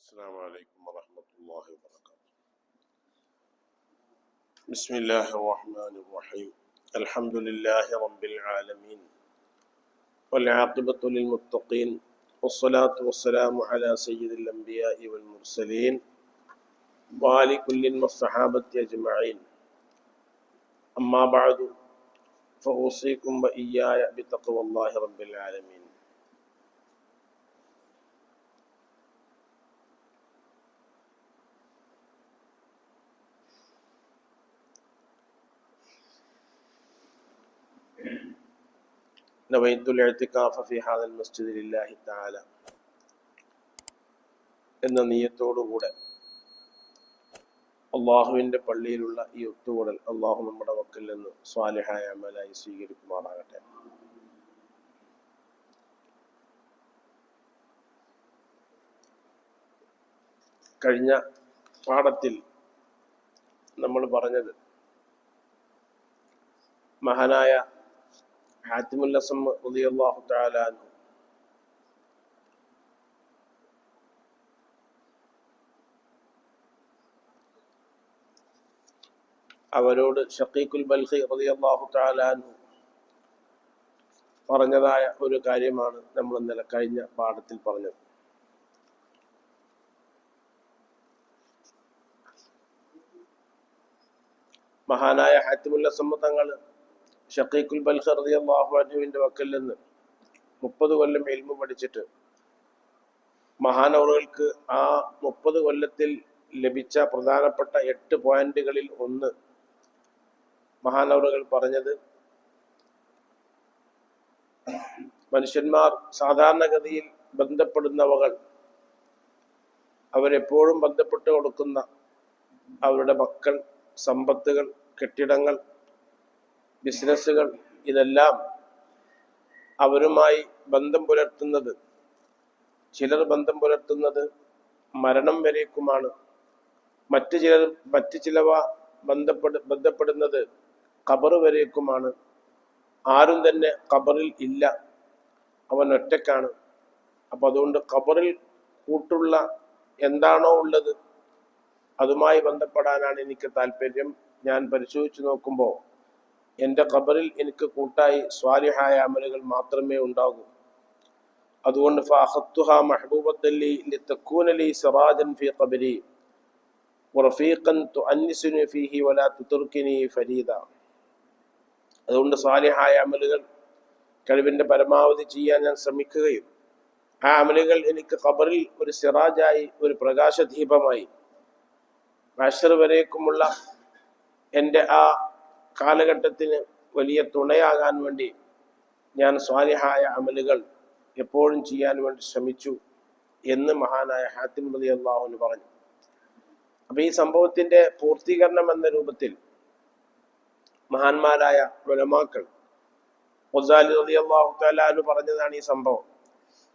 السلام عليكم ورحمة الله وبركاته. بسم الله الرحمن الرحيم. الحمد لله رب العالمين والعاقبة للمتقين والصلاة والسلام على سيد الأنبياء والمرسلين وآل كل والصحابة أجمعين. أما بعد فأوصيكم وإياي بتقوى الله رب العالمين. نويت الاعتكاف في هذا المسجد لله تعالى എന്ന നിയ്യത്തോടുകൂടെ അള്ളാഹുവിൻ്റെ പള്ളിയിലുള്ള ഈ ഒത്തുകൂടൽ അള്ളാഹു നമ്മുടെ വക്കിൽ നിന്ന് സ്വാലിഹായ അമലായി സ്വീകരിക്കുമാറാകട്ടെ. കഴിഞ്ഞ പാഠത്തിൽ നമ്മൾ പറഞ്ഞത് മഹാനായ ഹാത്തിമുൽ അസം റളിയല്ലാഹു തആല അൻഹു അവരോട് ഷഖീഖുൽ ബൽഖി റളിയല്ലാഹു തആല അൻഹു പറഞ്ഞതായ ഒരു കാര്യമാണ് നമ്മൾ ഇന്നലെ കഴിഞ്ഞ പാഠത്തിൽ പറഞ്ഞത്. മഹാനായ ഹാത്തിമുൽ അസം തങ്ങൾ ഷഖീഖുൽ ബൽഖി റളിയല്ലാഹു അൻഹുവിൻ്റെ വക്കൽ നിന്ന് 30 കൊല്ലം ഇൽമു പഠിച്ചിട്ട് മഹാനവറുകൾക്ക് ആ 30 കൊല്ലത്തിൽ ലഭിച്ച പ്രധാനപ്പെട്ട 8 പോയിന്റുകളിൽ ഒന്ന് മഹാനവറുകൾ പറഞ്ഞത്, മനുഷ്യന്മാർ സാധാരണഗതിയിൽ ബന്ധപ്പെടുന്നവകൾ അവരെപ്പോഴും ബന്ധപ്പെട്ട് കൊടുക്കുന്ന അവരുടെ മക്കൾ, സമ്പത്തുകൾ, കെട്ടിടങ്ങൾ, ബിസിനസ്സുകൾ, ഇതെല്ലാം അവരുമായി ബന്ധം പുലർത്തുന്നത്, ചിലർ ബന്ധം പുലർത്തുന്നത് മരണം വരേക്കുമാണ്. മറ്റു ചിലവ ബന്ധപ്പെടുന്നത് ഖബർ വരേക്കുമാണ്. ആരും തന്നെ ഖബറിൽ ഇല്ല, അവൻ ഒറ്റക്കാണ്. അപ്പം അതുകൊണ്ട് ഖബറിൽ കൂട്ടുള്ള എന്താണോ ഉള്ളത് അതുമായി ബന്ധപ്പെടാനാണ് എനിക്ക് താല്പര്യം. ഞാൻ പരിശോധിച്ച് നോക്കുമ്പോൾ എൻ്റെ ഖബറിൽ എനിക്ക് കൂട്ടായി സ്വാലിഹായ അമലുകൾ മാത്രമേ ഉണ്ടാകൂ. അതുകൊണ്ട് ഫഅഖത്തുഹാ മഹ്ബൂബത്തൻ ലി ലിതകൂന ലി സിറാജൻ ഫീ ഖബരി വറഫീഖൻ തുഅന്നിസുനി ഫീഹി വലാ തുത്റുകിനി ഫരീദ. അതുകൊണ്ട് സ്വാലിഹായ അമലുകൾ കഴിവിൻ്റെ പരമാവധി ചെയ്യാൻ ഞാൻ ശ്രമിക്കുകയും ആ അമലുകൾ എനിക്ക് ഖബറിൽ ഒരു സിറാജായി, ഒരു പ്രകാശദീപമായി മഹ്ശർ വരേക്കുമുള്ള എൻ്റെ ആ കാലഘട്ടത്തിന് വലിയ തുണയാകാൻ വേണ്ടി ഞാൻ സ്വാലിഹായ അമലുകൾ എപ്പോഴും ചെയ്യാൻ വേണ്ടി ശ്രമിച്ചു എന്ന് മഹാനായ ഹാത്തിം റളിയല്ലാഹു അൻഹു പറഞ്ഞു. അപ്പം ഈ സംഭവത്തിൻ്റെ പൂർത്തീകരണം എന്ന രൂപത്തിൽ മഹാന്മാരായ ഉലമാക്കൾ ഗസാലി റളിയല്ലാഹു തആല അൻഹു പറഞ്ഞതാണ് ഈ സംഭവം.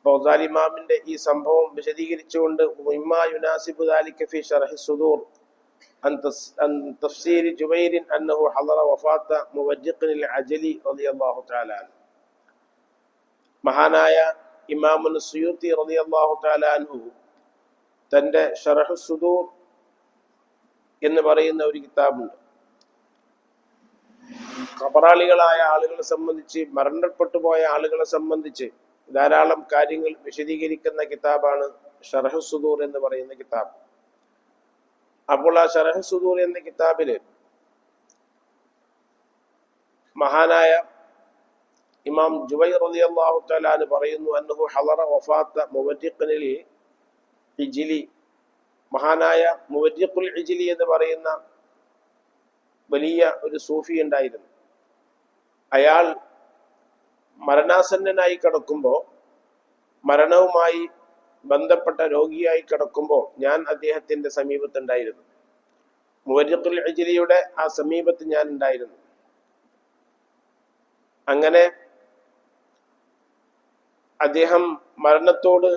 ഗസാലി ഇമാമിന്റെ ഈ സംഭവം വിശദീകരിച്ചുകൊണ്ട് മിമ്മാ യുനാസിബു ദാലിക ഫീ ശർഹി സുദൂർ അൻ തഫ്സീർ ജുബൈർ അന്നഹു ഹളറ വഫാത മുവജ്ജിഖിൻ അൽ-അജലി റളിയല്ലാഹു തആല അൻഹു. മഹാനായ ഇമാമുൽ സുയൂത്തി റളിയല്ലാഹു തആല അൻഹു തന്റെ ശർഹു സുദൂർ എന്ന് പറയുന്ന ഒരു കിതാബുണ്ട്. ഖബറാളികളായ ആളുകളെ സംബന്ധിച്ച്, മരണപ്പെട്ടു പോയ ആളുകളെ സംബന്ധിച്ച് ധാരാളം കാര്യങ്ങൾ വിശദീകരിക്കുന്ന കിതാബാണ് ശർഹു സുദൂർ എന്ന് പറയുന്ന കിതാബ്. അപ്പോൾ ആ ശർഹു സുദൂർ എന്ന കിതാബില് മഹാനായ ഇമാം ജുബൈർ റളിയല്ലാഹു തആല അൻഹു പറയുന്നു, അന്നഹു ഹളറ വഫാത മുവജ്ജിഖിനിൽ ഇജ്ലി. മഹാനായ മുവജ്ജിഖുൽ ഇജ്ലി എന്ന് പറയുന്ന വലിയ ഒരു സൂഫി ഉണ്ടായിരുന്നു. അയാൾ മരണാസന്നനായി കിടക്കുമ്പോൾ, മരണവുമായി ബന്ധപ്പെട്ട രോഗിയായി കിടക്കുമ്പോൾ ഞാൻ അദ്ദേഹത്തിന്റെ സമീപത്തുണ്ടായിരുന്നു. മുവജ്ജിഖുൽ ഇജ്ലിയുടെ ആ സമീപത്ത് ഞാൻ ഉണ്ടായിരുന്നു. അങ്ങനെ അദ്ദേഹം മരണത്തോട്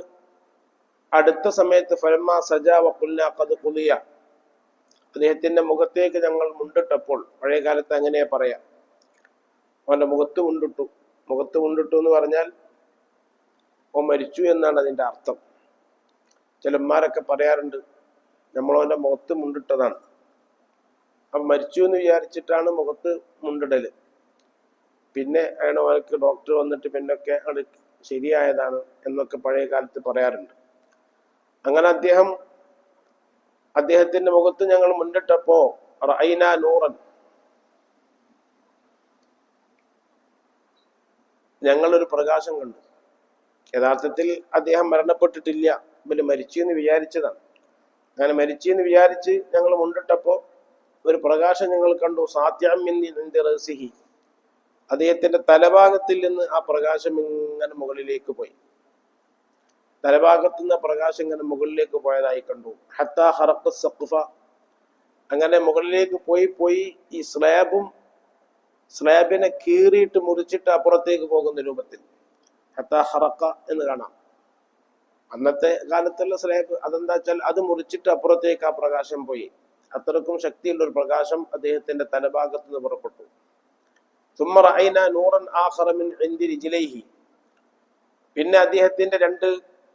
അടുത്ത സമയത്ത് ഫലമാ സജാ വഖുൽനാ ഖദ് ഖുദിയ, അദ്ദേഹത്തിന്റെ മുഖത്തേക്ക് ഞങ്ങൾ മുണ്ടിട്ടപ്പോൾ, പഴയ കാലത്ത് അങ്ങനെ പറയാം, അവന്റെ മുഖത്ത് മുണ്ടിട്ടു എന്ന് പറഞ്ഞാൽ ഓ മരിച്ചു എന്നാണ് അതിൻ്റെ അർത്ഥം. ചിലന്മാരൊക്കെ പറയാറുണ്ട് നമ്മളവൻ്റെ മുഖത്ത് മുണ്ടിട്ടതാണ്. അപ്പം മരിച്ചു എന്ന് വിചാരിച്ചിട്ടാണ് മുഖത്ത് മുണ്ടിടല്. പിന്നെ ആണ് അവർക്ക് ഡോക്ടർ വന്നിട്ട് പിന്നൊക്കെ അത് ശരിയായതാണ് എന്നൊക്കെ പഴയ കാലത്ത് പറയാറുണ്ട്. അങ്ങനെ അദ്ദേഹത്തിന്റെ മുഖത്ത് ഞങ്ങൾ മുണ്ടിട്ടപ്പോ റഅയ്നാ നൂറൻ, ഞങ്ങളൊരു പ്രകാശം കണ്ടു. യഥാർത്ഥത്തിൽ അദ്ദേഹം മരണപ്പെട്ടിട്ടില്ല, ഇവര് മരിച്ചു എന്ന് വിചാരിച്ചതാണ്. അങ്ങനെ മരിച്ചു എന്ന് വിചാരിച്ച് ഞങ്ങൾ മുണ്ടിട്ടപ്പോ ഒരു പ്രകാശം ഞങ്ങൾ കണ്ടു. സാത്യാമിന്ദിറസിഹി, അദ്ദേഹത്തിന്റെ തലഭാഗത്തിൽ നിന്ന് ആ പ്രകാശം ഇങ്ങനെ മുകളിലേക്ക് പോയി. തലഭാഗത്തു നിന്ന് പ്രകാശം ഇങ്ങനെ മുകളിലേക്ക് പോയതായി കണ്ടു. ഹത്താ ഹറഖ സഖ്ഫ, അങ്ങനെ മുകളിലേക്ക് പോയി ഈ സ്ലാബിനെ കീറിയിട്ട് മുറിച്ചിട്ട് അപ്പുറത്തേക്ക് പോകുന്ന രൂപത്തിൽ. ഹത്താ ഹറഖ എന്ന് കാണാം. അന്നത്തെ കാലത്തുള്ള സ്ലാബ് അതെന്താ വെച്ചാൽ അത് മുറിച്ചിട്ട് അപ്പുറത്തേക്ക് ആ പ്രകാശം പോയി. അത്രക്കും ശക്തിയുള്ള ഒരു പ്രകാശം അദ്ദേഹത്തിന്റെ തലഭാഗത്ത് നിന്ന് പുറപ്പെട്ടു. സുമ്മ റഅയ്നാ നൂറൻ ആഖറ മിൻ ഇൻദി റിജ്ലൈഹി, പിന്നെ അദ്ദേഹത്തിന്റെ രണ്ട്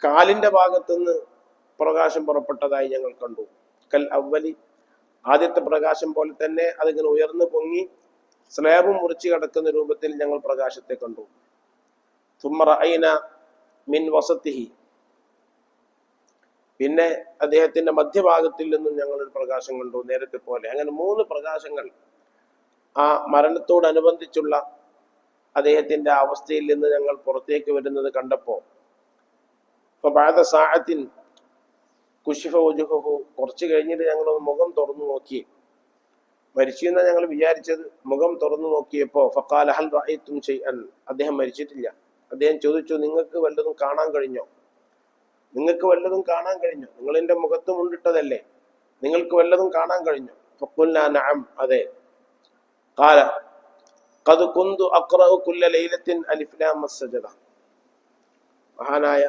കാലിന്റെ ഭാഗത്തുനിന്ന് പ്രകാശം പുറപ്പെട്ടതായി ഞങ്ങൾ കണ്ടു. കൽ അവലി, ആദ്യത്തെ പ്രകാശം പോലെ തന്നെ അതിങ്ങനെ ഉയർന്നു പൊങ്ങി സ്ലാബും മുറിച്ച് കിടക്കുന്ന രൂപത്തിൽ ഞങ്ങൾ പ്രകാശത്തെ കണ്ടു. സുമ്മ റഅയ്നാ മിൻ വസത്തിഹി, പിന്നെ അദ്ദേഹത്തിന്റെ മധ്യഭാഗത്തിൽ നിന്നും ഞങ്ങളൊരു പ്രകാശം കണ്ടു, നേരത്തെ പോലെ. അങ്ങനെ 3 പ്രകാശങ്ങൾ ആ മരണത്തോടനുബന്ധിച്ചുള്ള അദ്ദേഹത്തിന്റെ അവസ്ഥയിൽ നിന്ന് ഞങ്ങൾ പുറത്തേക്ക് വരുന്നത് കണ്ടപ്പോ ഫബഅദ സഅത്തിൻ കുശിഫ വജ്ഹുഹു, കുറച്ച് കഴിഞ്ഞിട്ട് ഞങ്ങൾ മുഖം തുറന്നു നോക്കി. മരിച്ചു എന്നാ ഞങ്ങൾ വിചാരിച്ചത്. മുഖം തുറന്നു നോക്കിയപ്പോ ഫഖാല ഹൽ റഅയ്തും ശൈഅൻ, അദ്ദേഹം മരിച്ചിട്ടില്ല. അദ്ദേഹം ചോദിച്ചു, നിങ്ങൾക്ക് വല്ലതും കാണാൻ കഴിഞ്ഞോ? നിങ്ങൾക്ക് വല്ലതും കാണാൻ കഴിഞ്ഞോ? നിങ്ങൾ എന്റെ മുഖത്ത് മുണ്ടിട്ടതല്ലേ, നിങ്ങൾക്ക് വല്ലതും കാണാൻ കഴിഞ്ഞോ? ഫഖുൽനാ നഅം, അതെ. ഖാല ഖദ് കുന്തു അഖ്റഉ കുല്ല ലൈലത്തിൻ അലിഫ് ലാം അസ്സജദ. മഹാനായ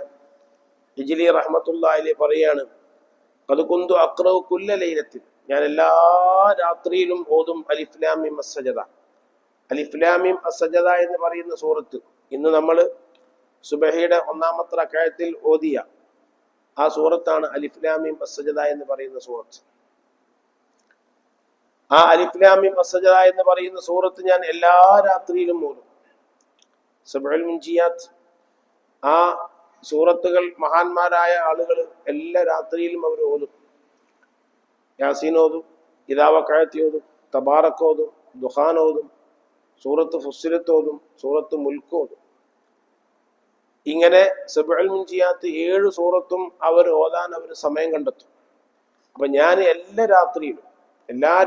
ഹിജ്ലി റഹ്മത്തുള്ളാഹി അലൈഹി പറയാണ്, ഖദ് കുന്തു അഖ്റഉ കുല്ല ലൈലത്തിൻ, ഞാൻ എല്ലാ രാത്രിയിലും ഓതും അലിഫ് ലാം മീം അസ്സജദ. അലിഫ് ലാം മീം അസ്സജദ എന്ന് പറയുന്ന സൂറത്ത് ഇന്ന് നമ്മൾ സുബഹിയുടെ 1-ാമത്തെ റക്അത്തിൽ ഓതിയ ആ സൂറത്താണ് അലിഫ് ലാം മീം അസ്സജദ എന്ന് പറയുന്ന സൂറത്ത്. ആ അലിഫ് ലാം മീം അസ്സജദ എന്ന് പറയുന്ന സൂറത്ത് ഞാൻ എല്ലാ രാത്രിയിലും ഓതും. സബ്ഉൽ മുൻജിയാത്ത്, ആ സൂറത്തുകൾ മഹാന്മാരായ ആളുകൾ എല്ലാ രാത്രിയിലും അവർ ഓതും. യാസീൻ ഓതും, ഇദാ വഖഅത്ത് ഓതും, തബാറക് ഓതും, ദുഖാൻ ഓതും, സൂറത്ത് ഫുസ്സിലത്ത് ഓതും, സൂറത്ത് മുൽക്ക് ഓതും. ഇങ്ങനെ സബ്ഉൽ മുൻജിയാത്ത് 7 സൂറത്തും അവർ ഓതാൻ അവർ സമയം കണ്ടെത്തും. അപ്പൊ ഞാൻ എല്ലാ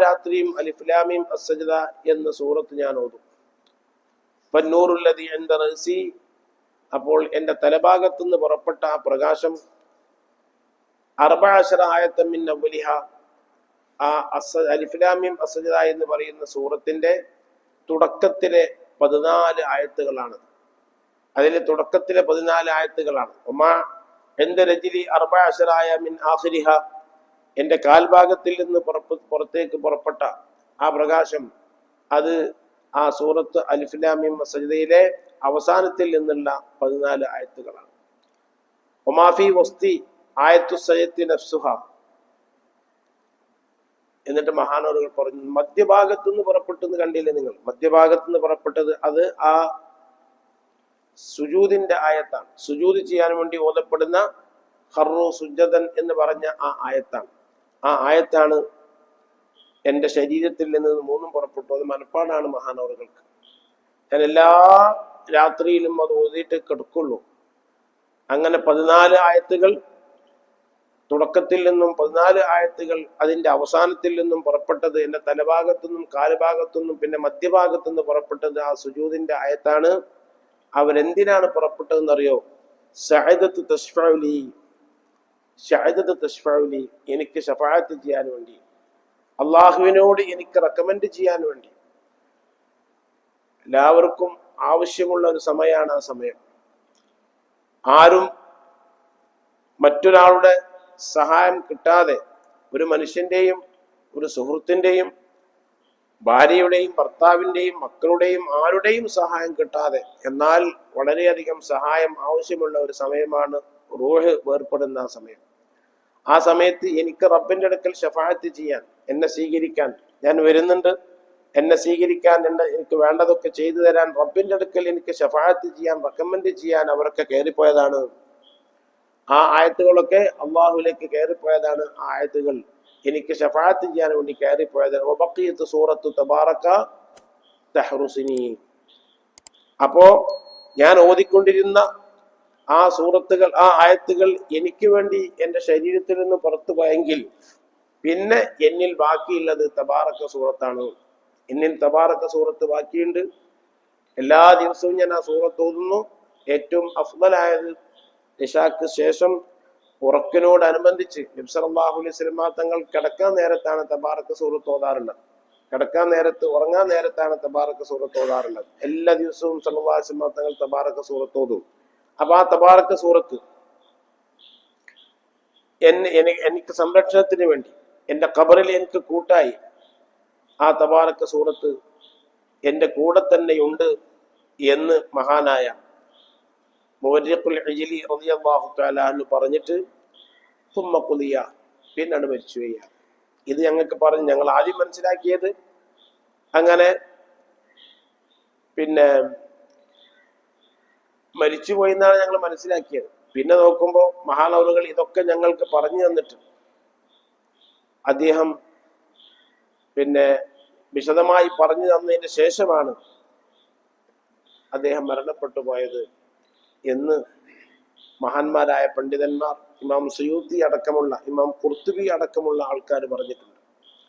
രാത്രിയും അലിഫ് ലാം മീം അസ്സജദ എന്ന സൂറത്ത് ഞാൻ ഓതും. ഫന്നൂറുൽ ലദീ ഇൻദ റഅസി, അപ്പോൾ എന്റെ തലഭാഗത്തുനിന്ന് പുറപ്പെട്ട ആ പ്രകാശം 14 ആയത്തൻ മിൻ അവലിഹ, ആ അലിഫ് ലാം മീം അസ്സജദ എന്ന് പറയുന്ന സൂറത്തിന്റെ തുടക്കത്തിലെ 14 ആയത്തുകളാണ്. അതിലെ തുടക്കത്തിലെ 14 ആയത്തുകളാണ്. ഒമാ എന്റെ രജിലി 14 ആയ മിൻ ആഖിരിഹ, എന്റെ കാൽഭാഗത്തിൽ നിന്ന് പുറത്തേക്ക് പുറപ്പെട്ട ആ പ്രകാശം അത് ആ സൂറത്ത് അലിഫ് ലാം മീം അസ്സജദയിലെ അവസാനത്തിൽ നിന്നുള്ള 14 ആയത്തുകളാണ്. ഒമാഫി വസ്തി ആയത്തു സയ്യത്തി നഫ്സുഹ, എന്നിട്ട് മഹാനവറുകൾ പറഞ്ഞു, മധ്യഭാഗത്തുനിന്ന് പുറപ്പെട്ടെന്ന് കണ്ടില്ലേ നിങ്ങൾ? മധ്യഭാഗത്തുനിന്ന് പുറപ്പെട്ടത് അത് ആ സുജൂദിന്റെ ആയത്താണ്. സുജൂദ് ചെയ്യാൻ വേണ്ടി ഓതപ്പെടുന്ന ഖർറു സുജ്ജദൻ എന്ന് പറഞ്ഞ ആ ആയത്താണ്. ആ ആയത്താണ് എൻ്റെ ശരീരത്തിൽ നിന്ന് 3 പുറപ്പെട്ടു. അത് മനപ്പാടാണ് മഹാനവറുകൾക്ക്. ഞാൻ എല്ലാ രാത്രിയിലും അത് ഓതിയിട്ട് കിടക്കുള്ളൂ. അങ്ങനെ 14 ആയത്തുകൾ തുടക്കത്തിൽ നിന്നും 14 ആയത്തുകൾ അതിന്റെ അവസാനത്തിൽ നിന്നും പുറപ്പെട്ടത് എൻ്റെ തലഭാഗത്തുനിന്നും കാലുഭാഗത്തുനിന്നും പിന്നെ മധ്യഭാഗത്തുനിന്ന് പുറപ്പെട്ടത് ആ സുജൂദിന്റെ ആയത്താണ്. അവരെന്തിനാണ് പുറപ്പെട്ടതെന്നറിയോ? സഅദത്ത് തശ്ഫഉലി, സഅദത്ത് തശ്ഫഉലി, എനിക്ക് ശഫാഅത്ത് ചെയ്യാൻ വേണ്ടി, അള്ളാഹുവിനോട് എനിക്ക് റെക്കമെൻഡ് ചെയ്യാൻ വേണ്ടി. എല്ലാവർക്കും ആവശ്യമുള്ള ഒരു സമയമാണ് ആ സമയം. ആരും മറ്റൊരാളുടെ സഹായം കിട്ടാതെ, ഒരു മനുഷ്യന്റെയും ഒരു സുഹൃത്തിന്റെയും ഭാര്യയുടെയും ഭർത്താവിന്റെയും മക്കളുടെയും ആരുടെയും സഹായം കിട്ടാതെ, എന്നാൽ വളരെയധികം സഹായം ആവശ്യമുള്ള ഒരു സമയമാണ് റൂഹ് വേർപ്പെടുന്ന സമയം. ആ സമയത്ത് എനിക്ക് റബ്ബിന്റെ അടുക്കൽ ഷഫാഅത്ത് ചെയ്യാൻ, എന്നെ സ്വീകരിക്കാൻ, ഞാൻ വരുന്നുണ്ട്, എന്നെ സ്വീകരിക്കാൻ, എനിക്ക് വേണ്ടതൊക്കെ ചെയ്തു തരാൻ റബ്ബിന്റെ അടുക്കൽ എനിക്ക് ഷഫാഅത്ത് ചെയ്യാൻ, റെക്കമെൻഡ് ചെയ്യാൻ അവരൊക്കെ കയറിപ്പോയതാണ്. ആ ആയത്തുകളൊക്കെ അള്ളാഹുലേക്ക് കയറിപ്പോയതാണ്. ആ ആയത്തുകൾ എനിക്ക് ഷഫാഅത്ത് ചെയ്യാൻ വേണ്ടി കയറിപ്പോയതാണ്. വബഖിയത്ത് സൂറത്തു തബാറക തഹ്റുസിനി. അപ്പോ ഞാൻ ഓതിക്കൊണ്ടിരുന്ന ആ സൂറത്തുകൾ, ആ ആയത്തുകൾ എനിക്ക് വേണ്ടി എൻ്റെ ശരീരത്തിൽ നിന്ന് പുറത്തു പോയെങ്കിൽ പിന്നെ എന്നിൽ ബാക്കിയുള്ളത് തബാറക സൂറത്താണ്. എന്നിൽ തബാറക സൂറത്ത് ബാക്കിയുണ്ട്. എല്ലാ ദിവസവും ഞാൻ ആ സൂറത്ത് ഓതുന്നു. ഏറ്റവും അഫ്ദലായത് ഇശാക്ക് ശേഷം ഉറക്കിനോടനുബന്ധിച്ച് നബി സല്ലല്ലാഹു അലൈഹി വസല്ലം തങ്ങൾ കിടക്കാൻ നേരത്താണ് തബാറക സൂറത്ത് ഓതാറുള്ളത്. കിടക്കാൻ നേരത്ത്, ഉറങ്ങാൻ നേരത്താണ് തബാറക സൂറത്ത് ഓതാറുള്ളത്. എല്ലാ ദിവസവും സല്ലല്ലാഹു അലൈഹി വസല്ലം തങ്ങൾ തബാറക സൂറത്ത് ഓതും. അപ്പൊ ആ തബാറക സൂറത്ത് എനിക്ക് സംരക്ഷണത്തിന് വേണ്ടി, എന്റെ ഖബറിൽ എനിക്ക് കൂട്ടായി ആ തബാറക സൂറത്ത് എന്റെ കൂടെ തന്നെയുണ്ട് എന്ന് മഹാനായ മുവര്രിഖുൽ ഇജ്ലി റളിയല്ലാഹു തആല അൻഹു പറഞ്ഞിട്ട് സുമ്മ ഖുദിയ, പിന്നാണ് മരിച്ചു വീഴുക. ഇത് ഞങ്ങൾക്ക് പറഞ്ഞ് ഞങ്ങൾ ആദ്യം മനസ്സിലാക്കിയത് അങ്ങനെ പിന്നെ മരിച്ചുപോയി എന്നാണ് ഞങ്ങൾ മനസ്സിലാക്കിയത്. പിന്നെ നോക്കുമ്പോൾ മഹാനവറുകൾ ഇതൊക്കെ ഞങ്ങൾക്ക് പറഞ്ഞു തന്നിട്ട് അദ്ദേഹം പിന്നെ വിശദമായി പറഞ്ഞു തന്നതിന് ശേഷമാണ് അദ്ദേഹം മരണപ്പെട്ടു പോയത് എന്ന് മഹാന്മാരായ പണ്ഡിതന്മാർ, ഇമാം സുയൂത്തി അടക്കമുള്ള, ഇമാം ഖുർത്തുബി അടക്കമുള്ള ആൾക്കാർ പറഞ്ഞിട്ടുണ്ട്.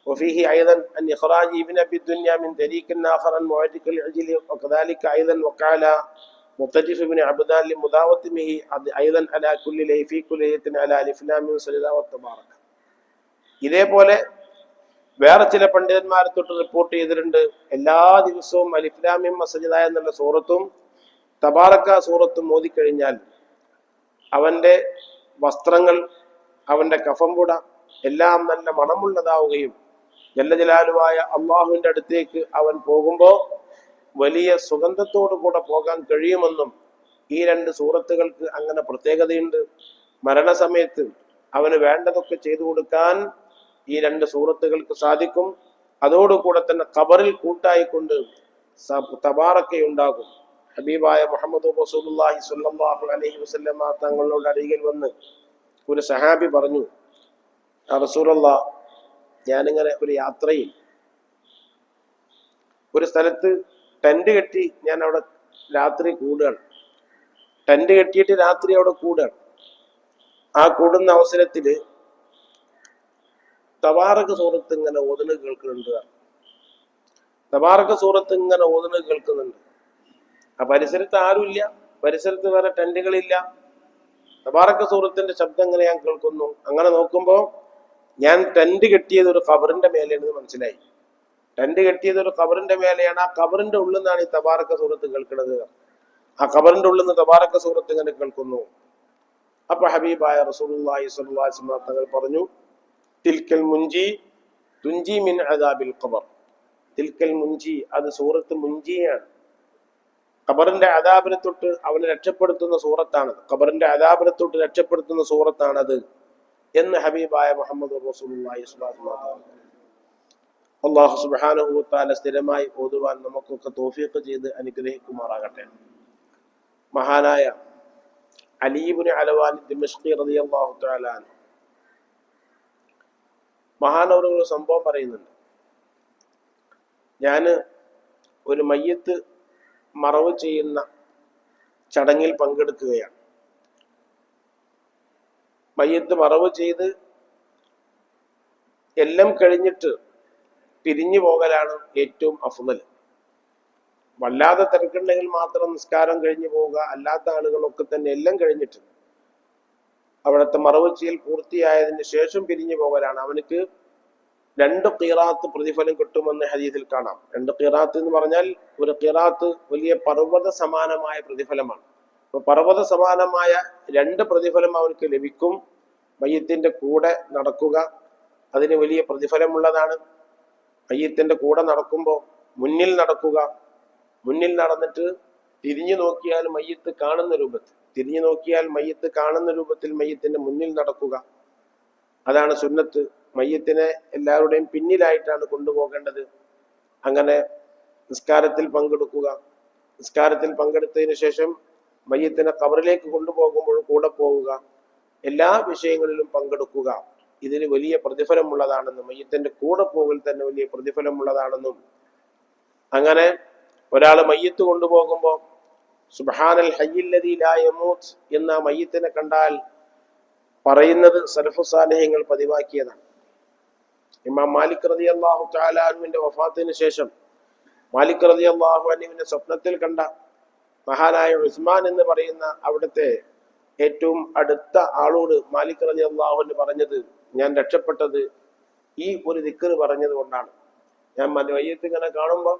وفيه أيضا أن إخراج ابن أبي الدنيا من طريق آخر عن معتق العجل وكذلك أيضا وقال مطرف بن عبدان لمداومه أيضا على كل ليلة في كل ليلة على ألف لام من سجدة والتبارك. ഇതേപോലെ വേറെ ചില പണ്ഡിതന്മാരെ തൊട്ട് റിപ്പോർട്ട് ചെയ്തിട്ടുണ്ട്, എല്ലാ ദിവസവും അലിഫ് ലാം മീം സജദ എന്നുള്ള സൂറത്തും തബാറക സൂറത്തും ഓതിക്കഴിഞ്ഞാൽ അവന്റെ വസ്ത്രങ്ങൾ, അവന്റെ കഫംപുട എല്ലാം നല്ല മണമുള്ളതാവുകയും ജല്ല ജലാലുവായ അള്ളാഹുവിന്റെ അടുത്തേക്ക് അവൻ പോകുമ്പോൾ വലിയ സുഗന്ധത്തോടു കൂടെ പോകാൻ കഴിയുമെന്നും ഈ രണ്ട് സൂറത്തുകൾക്ക് അങ്ങനെ പ്രത്യേകതയുണ്ട്. മരണസമയത്ത് അവന് വേണ്ടതൊക്കെ ചെയ്തു കൊടുക്കാൻ ഈ രണ്ട് സൂറത്തുകൾക്ക് സാധിക്കും. അതോടുകൂടെ തന്നെ ഖബറിൽ കൂട്ടായിക്കൊണ്ട് തബാറക്കയുണ്ടാകും. ഹബീബായ മുഹമ്മദ് റസൂലുള്ളാഹി സ്വല്ലല്ലാഹു അലൈഹി വസല്ലമ തങ്ങളുടെ അരികിൽ വന്ന് ഒരു സഹാബി പറഞ്ഞു, യാ റസൂലല്ലാഹ്, ഞാനിങ്ങനെ ഒരു യാത്രയിൽ ഒരു സ്ഥലത്ത് ടെന്റ് കെട്ടി ഞാൻ അവിടെ രാത്രി കൂടുകയാണ്. ടെന്റ് കെട്ടിയിട്ട് രാത്രി അവിടെ കൂടുകയാണ്. ആ കൂടുന്ന അവസരത്തില് തബാറക സൂറത്ത് ഇങ്ങനെ ഓതുന്നത് കേൾക്കുന്നുണ്ട്. തബാറക സൂറത്ത് ഇങ്ങനെ ഓതുന്നത് കേൾക്കുന്നുണ്ട്. ആ പരിസരത്ത് ആരുമില്ല, പരിസരത്ത് വേറെ ടെന്റുകളില്ല. തബാറക സൂറത്തിന്റെ ശബ്ദം ഇങ്ങനെ ഞാൻ കേൾക്കുന്നു. അങ്ങനെ നോക്കുമ്പോൾ ഞാൻ ടെന്റ് കെട്ടിയത് ഒരു ഖബറിന്റെ മേലെയാണെന്ന് മനസ്സിലായി. ടെന്റ് കെട്ടിയത് ഒരു ഖബറിന്റെ മേലെയാണ്. ആ ഖബറിന്റെ ഉള്ളിൽ നിന്നാണ് ഈ തബാറക സൂറത്ത് കേൾക്കുന്നത്. ആ ഖബറിന്റെ ഉള്ളിൽ നിന്ന് തബാറക സൂറത്ത് ഇങ്ങനെ കേൾക്കുന്നു. അപ്പൊ ഹബീബായ റസൂലുള്ളാഹി സ്വല്ലല്ലാഹു അലൈഹി വസല്ലം തങ്ങൾ പറഞ്ഞു, തിൽക്കൽ മുൻജി തുൻജി മിൻ അദാബിൽ ഖബർ. തിൽക്കൽ മുൻജി, അത് സൂറത്ത് മുൻജിയാണ്. ഖബറിന്റെ അദാബിനെ തൊട്ട് അവനെ രക്ഷപ്പെടുത്തുന്ന സൂറത്താണത്. ഖബറിന്റെ അദാബിനെ തൊട്ട് രക്ഷപ്പെടുത്തുന്ന സൂറത്താണത് എന്ന് ഹബീബായ മുഹമ്മദ് റസൂലുള്ളാഹി സ്വല്ലല്ലാഹു അലൈഹി വസല്ലം. അല്ലാഹു സുബ്ഹാനഹു വ തആല സ്ഥിരമായി ഓതുവാൻ നമുക്കൊക്കെ തൗഫീഖ് ചെയ്ത് അനുഗ്രഹിക്കുമാറാകട്ടെ. മഹാനായ അലി ഇബ്നു അലവാൻ ദിമശ്ഖി റളിയല്ലാഹു തആല അൻഹു മഹാനവറുകൾ സംഭവം പറയുന്നുണ്ട്. ഞാൻ ഒരു മയ്യത്ത് മറവ് ചെയ്യുന്ന ചടങ്ങിൽ പങ്കെടുക്കുകയാണ്. മയ്യത്ത് മറവ് ചെയ്ത് എല്ലാം കഴിഞ്ഞിട്ട് പിരിഞ്ഞു പോകലാണ് ഏറ്റവും അഫ്ളൽ. വല്ലാതെ തിരക്കുണ്ടെങ്കിൽ മാത്രം നിസ്കാരം കഴിഞ്ഞു പോവുക, അല്ലാത്ത ആളുകളൊക്കെ തന്നെ എല്ലാം കഴിഞ്ഞിട്ട് അവിടുത്തെ മറവ് ചെയ്യൽ പൂർത്തിയായതിന് ശേഷം പിരിഞ്ഞു പോകലാണ്. അവനക്ക് 2 ഖിറാത്ത് പ്രതിഫലം കിട്ടുമെന്ന് ഹദീസിൽ കാണാം. 2 ഖിറാത്ത് എന്ന് പറഞ്ഞാൽ ഒരു ഖിറാത്ത് വലിയ പർവ്വത സമാനമായ പ്രതിഫലമാണ്. അപ്പൊ പർവ്വത സമാനമായ 2 പ്രതിഫലം അവർക്ക് ലഭിക്കും. മയ്യത്തിന്റെ കൂടെ നടക്കുക അതിന് വലിയ പ്രതിഫലമുള്ളതാണ്. മയ്യത്തിന്റെ കൂടെ നടക്കുമ്പോൾ മുന്നിൽ നടക്കുക, മുന്നിൽ നടന്നിട്ട് തിരിഞ്ഞു നോക്കിയാൽ മയ്യത്ത് കാണുന്ന രൂപത്തിൽ, തിരിഞ്ഞു നോക്കിയാൽ മയ്യത്ത് കാണുന്ന രൂപത്തിൽ മയ്യത്തിന്റെ മുന്നിൽ നടക്കുക. അതാണ് സുന്നത്ത്. മയ്യത്തിനെ എല്ലാവരുടെയും പിന്നിലായിട്ടാണ് കൊണ്ടുപോകേണ്ടത്. അങ്ങനെ നിസ്കാരത്തിൽ പങ്കെടുക്കുക. നിസ്കാരത്തിൽ പങ്കെടുത്തതിന് ശേഷം മയ്യത്തിനെ ഖബറിലേക്ക് കൊണ്ടുപോകുമ്പോൾ കൂടെ പോവുക. എല്ലാ വിഷയങ്ങളിലും പങ്കെടുക്കുക. ഇതിന് വലിയ പ്രതിഫലമുള്ളതാണെന്നും മയ്യത്തിന്റെ കൂടെ പോകൽ തന്നെ വലിയ പ്രതിഫലമുള്ളതാണെന്നും, അങ്ങനെ ഒരാൾ മയ്യത്ത് കൊണ്ടുപോകുമ്പോൾ സുബ്ഹാനൽ ഹയ്യില്ലദീ ലാ യമൂത്ത് എന്ന മയ്യത്തിനെ കണ്ടാൽ പറയുന്നത് സലഫു സാലിഹ്യങ്ങൾ പതിവാക്കിയതാണ്. ഇമാം മാലിക് റളിയല്ലാഹു തആല അൻഹുവിന്റെ വഫാത്തിന് ശേഷം മാലിക് റളിയല്ലാഹു അൻഹുവിന്റെ സ്വപ്നത്തിൽ കണ്ട മഹാനായ ഉസ്മാൻ എന്ന് പറയുന്ന അവിടുത്തെ ഏറ്റവും അടുത്ത ആളോട് മാലിക് റളിയല്ലാഹു അൻഹു പറഞ്ഞത്, ഞാൻ രക്ഷപ്പെട്ടത് ഈ ഒരു ദിക്ർ പറഞ്ഞത് കൊണ്ടാണ്. ഞാൻ മയ്യത്ത് ഇങ്ങനെ കാണുമ്പോൾ,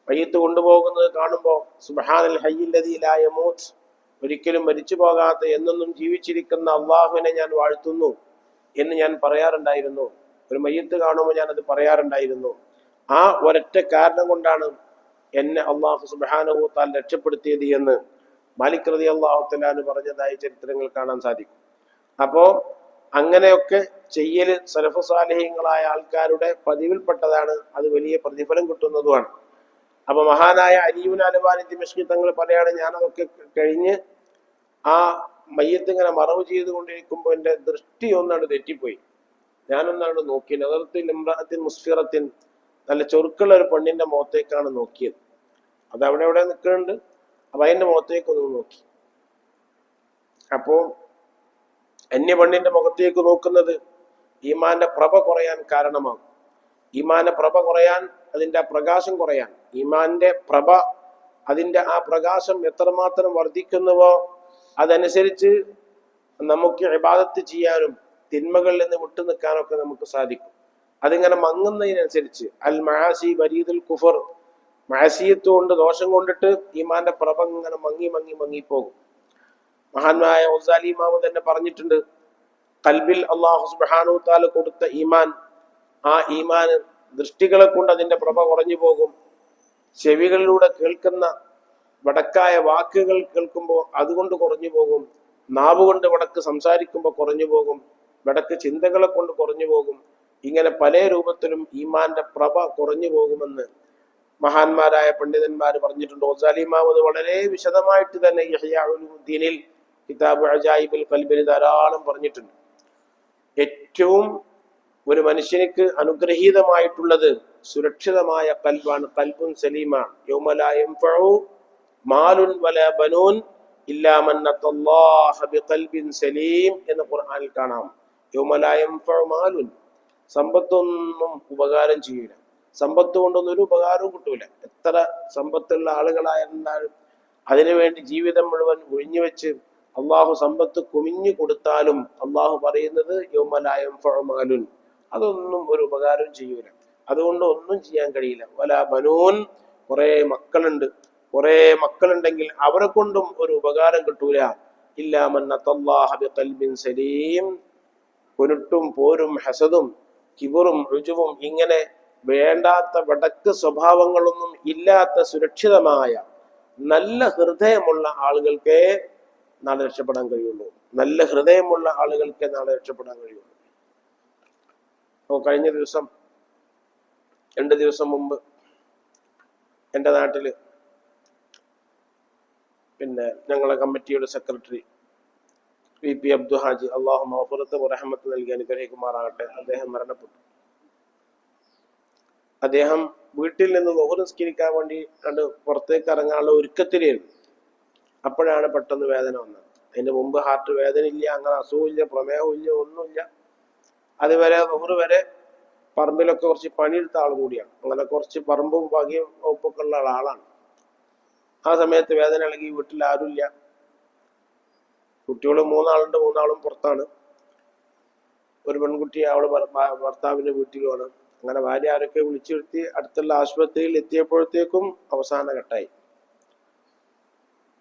മയ്യത്ത് കൊണ്ടുപോകുന്നത് കാണുമ്പോൾ സുബ്ഹാനൽ ഹയ്യില്ലദീ ലാ യമൂത്ത്, ഒരിക്കലും മരിച്ചു പോകാത്ത എന്നെന്നും ജീവിച്ചിരിക്കുന്ന അള്ളാഹുവിനെ ഞാൻ വാഴ്ത്തുന്നു എന്ന് ഞാൻ പറയാറുണ്ടായിരുന്നു. ഒരു മയ്യത്ത് കാണുമ്പോൾ ഞാനത് പറയാറുണ്ടായിരുന്നു. ആ ഒരൊറ്റ കാരണം കൊണ്ടാണ് എന്നെ അള്ളാഹു സുബ്ഹാനഹു തആല രക്ഷപ്പെടുത്തിയത് എന്ന് മാലിക് റളിയല്ലാഹു തആല പറഞ്ഞതായി ചരിത്രങ്ങൾ കാണാൻ സാധിക്കും. അപ്പോ അങ്ങനെയൊക്കെ ചെയ്യല് സലഫു സാലിഹീങ്ങളായ ആൾക്കാരുടെ പതിവിൽപ്പെട്ടതാണ്. അത് വലിയ പ്രതിഫലം കിട്ടുന്നതുമാണ്. അപ്പൊ മഹാനായ അലി ഇബ്നു അൽബാനി ദിമശ്കി തങ്ങൾ പറയാണ്, ഞാനതൊക്കെ കഴിഞ്ഞ് ആ മയ്യത്ത് ഇങ്ങനെ മറവ് ചെയ്തുകൊണ്ടിരിക്കുമ്പോൾ എൻ്റെ ദൃഷ്ടി ഒന്നാണ് തെറ്റിപ്പോയി. ഞാനൊന്നാണ് നോക്കിയത്. അതിർത്തിൽ ഇമ്രാഅത്തിൻ മുസ്ഫിറത്തിൻ, നല്ല ചൊറുക്കുള്ള ഒരു പെണ്ണിന്റെ മുഖത്തേക്കാണ് നോക്കിയത്. അത് അവിടെ എവിടെ നിൽക്കുന്നുണ്ട്. അപ്പൊ അതിന്റെ മുഖത്തേക്കൊന്ന് നോക്കി. അപ്പോ അന്യ പെണ്ണിന്റെ മുഖത്തേക്ക് നോക്കുന്നത് ഈമാന്റെ പ്രഭ കുറയാൻ കാരണമാകും. ഈമാന്റെ പ്രഭ കുറയാൻ, അതിന്റെ പ്രകാശം കുറയാൻ, ഈമാന്റെ പ്രഭ, അതിന്റെ ആ പ്രകാശം എത്രമാത്രം വർദ്ധിക്കുന്നുവോ അതനുസരിച്ച് നമുക്ക് ഇബാദത്ത് ചെയ്യാനും തിന്മകളിൽ നിന്ന് വിട്ടു നിൽക്കാനൊക്കെ നമുക്ക് സാധിക്കും. അതിങ്ങനെ മങ്ങുന്നതിനനുസരിച്ച് അൽ മആസി ബരീദുൽ കുഫർ, മഅസിയത്ത് കൊണ്ട് ദോഷം കൊണ്ടിട്ട് ഈമാന്റെ പ്രഭ ഇങ്ങനെ മങ്ങിപ്പോകും. മഹാന്മാരായ ഗസാലി ഇമാം തന്നെ പറഞ്ഞിട്ടുണ്ട്, ഖൽബിൽ അല്ലാഹു സുബ്ഹാനഹു തആല കൊടുത്ത ഈമാൻ, ആ ഈമാൻ ദൃഷ്ടികളെ കൊണ്ട് അതിന്റെ പ്രഭ കുറഞ്ഞു പോകും. ചെവികളിലൂടെ കേൾക്കുന്ന വടക്കായ വാക്കുകൾ കേൾക്കുമ്പോൾ അതുകൊണ്ട് കുറഞ്ഞു പോകും. നാവ് കൊണ്ട് വടക്ക് സംസാരിക്കുമ്പോൾ കുറഞ്ഞു പോകും. വടക്ക് ചിന്തകളെ കൊണ്ട് കുറഞ്ഞു പോകും. ഇങ്ങനെ പല രൂപത്തിലും ഈമാന്റെ പ്രഭ കുറഞ്ഞു പോകുമെന്ന് മഹാന്മാരായ പണ്ഡിതന്മാർ പറഞ്ഞിട്ടുണ്ട്. ഗസാലി ഇമാം അത് വളരെ വിശദമായിട്ട് തന്നെ ഇഹ്യാ ഉലൂമുദ്ദീനിൽ കിതാബ് അജായിബുൽ ഖൽബിൽ ധാരാളം പറഞ്ഞിട്ടുണ്ട്. ഏറ്റവും ഒരു മനുഷ്യനിക്ക് അനുഗ്രഹീതമായിട്ടുള്ളത് സുരക്ഷിതമായ ഖൽബാണ്, ഖൽബുൻ സലീമാണ്. യൗമ ലാ യൻഫഉ മാലുൻ വലാ ബനൂൻ ഇല്ലാ മൻ അത്തല്ലാഹ ബിഖൽബിൻ സലീം എന്ന് ഖുർആനിൽ കാണാം. യൗമ ലാ യൻഫഉ മാലുൻ, സമ്പത്തൊന്നും ഉപകാരം ചെയ്യൂല. സമ്പത്ത് കൊണ്ടൊന്നും ഒരു ഉപകാരവും കിട്ടൂല. എത്ര സമ്പത്തുള്ള ആളുകളായിരുന്നാലും അതിനുവേണ്ടി ജീവിതം മുഴുവൻ ഒഴിഞ്ഞുവെച്ച് അള്ളാഹു സമ്പത്ത് കുമിഞ്ഞു കൊടുത്താലും അള്ളാഹു പറയുന്നത് യൗമ ലാ യൻഫഉ മാലുൻ, അതൊന്നും ഒരു ഉപകാരവും ചെയ്യൂല. അതുകൊണ്ട് ഒന്നും ചെയ്യാൻ കഴിയില്ല. വലാ ബനൂൻ, കുറെ മക്കളുണ്ടെങ്കിൽ അവരെ കൊണ്ടും ഒരു ഉപകാരം കിട്ടൂല. ഇല്ലാ മൻ അത്തല്ലാഹ ബിഖൽബിൻ സലീം, കുരുട്ടും പോരും ഹസദും കിബറും റുജുവും ഇങ്ങനെ വേണ്ടാത്ത വടക്ക് സ്വഭാവങ്ങളൊന്നും ഇല്ലാത്ത സുരക്ഷിതമായ നല്ല ഹൃദയമുള്ള ആളുകൾക്കേ നാളെ രക്ഷപ്പെടാൻ കഴിയുള്ളൂ. നല്ല ഹൃദയമുള്ള ആളുകൾക്കേ നാളെ രക്ഷപ്പെടാൻ കഴിയുള്ളൂ. കഴിഞ്ഞ ദിവസം 2 ദിവസം മുമ്പ് എൻ്റെ നാട്ടില് ഞങ്ങളെ കമ്മിറ്റിയുടെ സെക്രട്ടറി VP അബ്ദു ഹാജി, അള്ളാഹു മഗ്ഫിറത്ത് റഹ്മത്ത് നൽകി അനുഗ്രഹിക്കുമാറാകട്ടെ, അദ്ദേഹം മരണപ്പെട്ടു. അദ്ദേഹം വീട്ടിൽ നിന്ന് ളുഹർ നിസ്കരിക്കാൻ വേണ്ടി പുറത്തേക്ക് ഇറങ്ങാനുള്ള ഒരുക്കത്തിലായിരുന്നു. അപ്പോഴാണ് പെട്ടെന്ന് വേദന വന്നത്. അതിന്റെ മുമ്പ് ഹാർട്ട് വേദന ഇല്ല, അങ്ങനെ അസുഖമില്ല, പ്രമേഹവും ഇല്ല, ഒന്നുമില്ല. അതുവരെ ളുഹർ വരെ പറമ്പിലൊക്കെ കുറച്ച് പണിയെടുത്ത ആൾ കൂടിയാണ്. അങ്ങനെ കുറച്ച് പറമ്പും ഭാഗ്യവും വകുപ്പൊക്കെ ഉള്ള ആളാണ്. ആ സമയത്ത് വേദന ഇളകി, വീട്ടിൽ ആരുമില്ല. കുട്ടികൾ 3 ആളുണ്ട്, 3 ആളും പുറത്താണ്. ഒരു പെൺകുട്ടി അവള് ഭർത്താവിന്റെ വീട്ടിലുമാണ്. അങ്ങനെ ഭാര്യ ആരൊക്കെ വിളിച്ചു വരുത്തി അടുത്തുള്ള ആശുപത്രിയിൽ എത്തിയപ്പോഴത്തേക്കും അവസാന ഘട്ടമായി.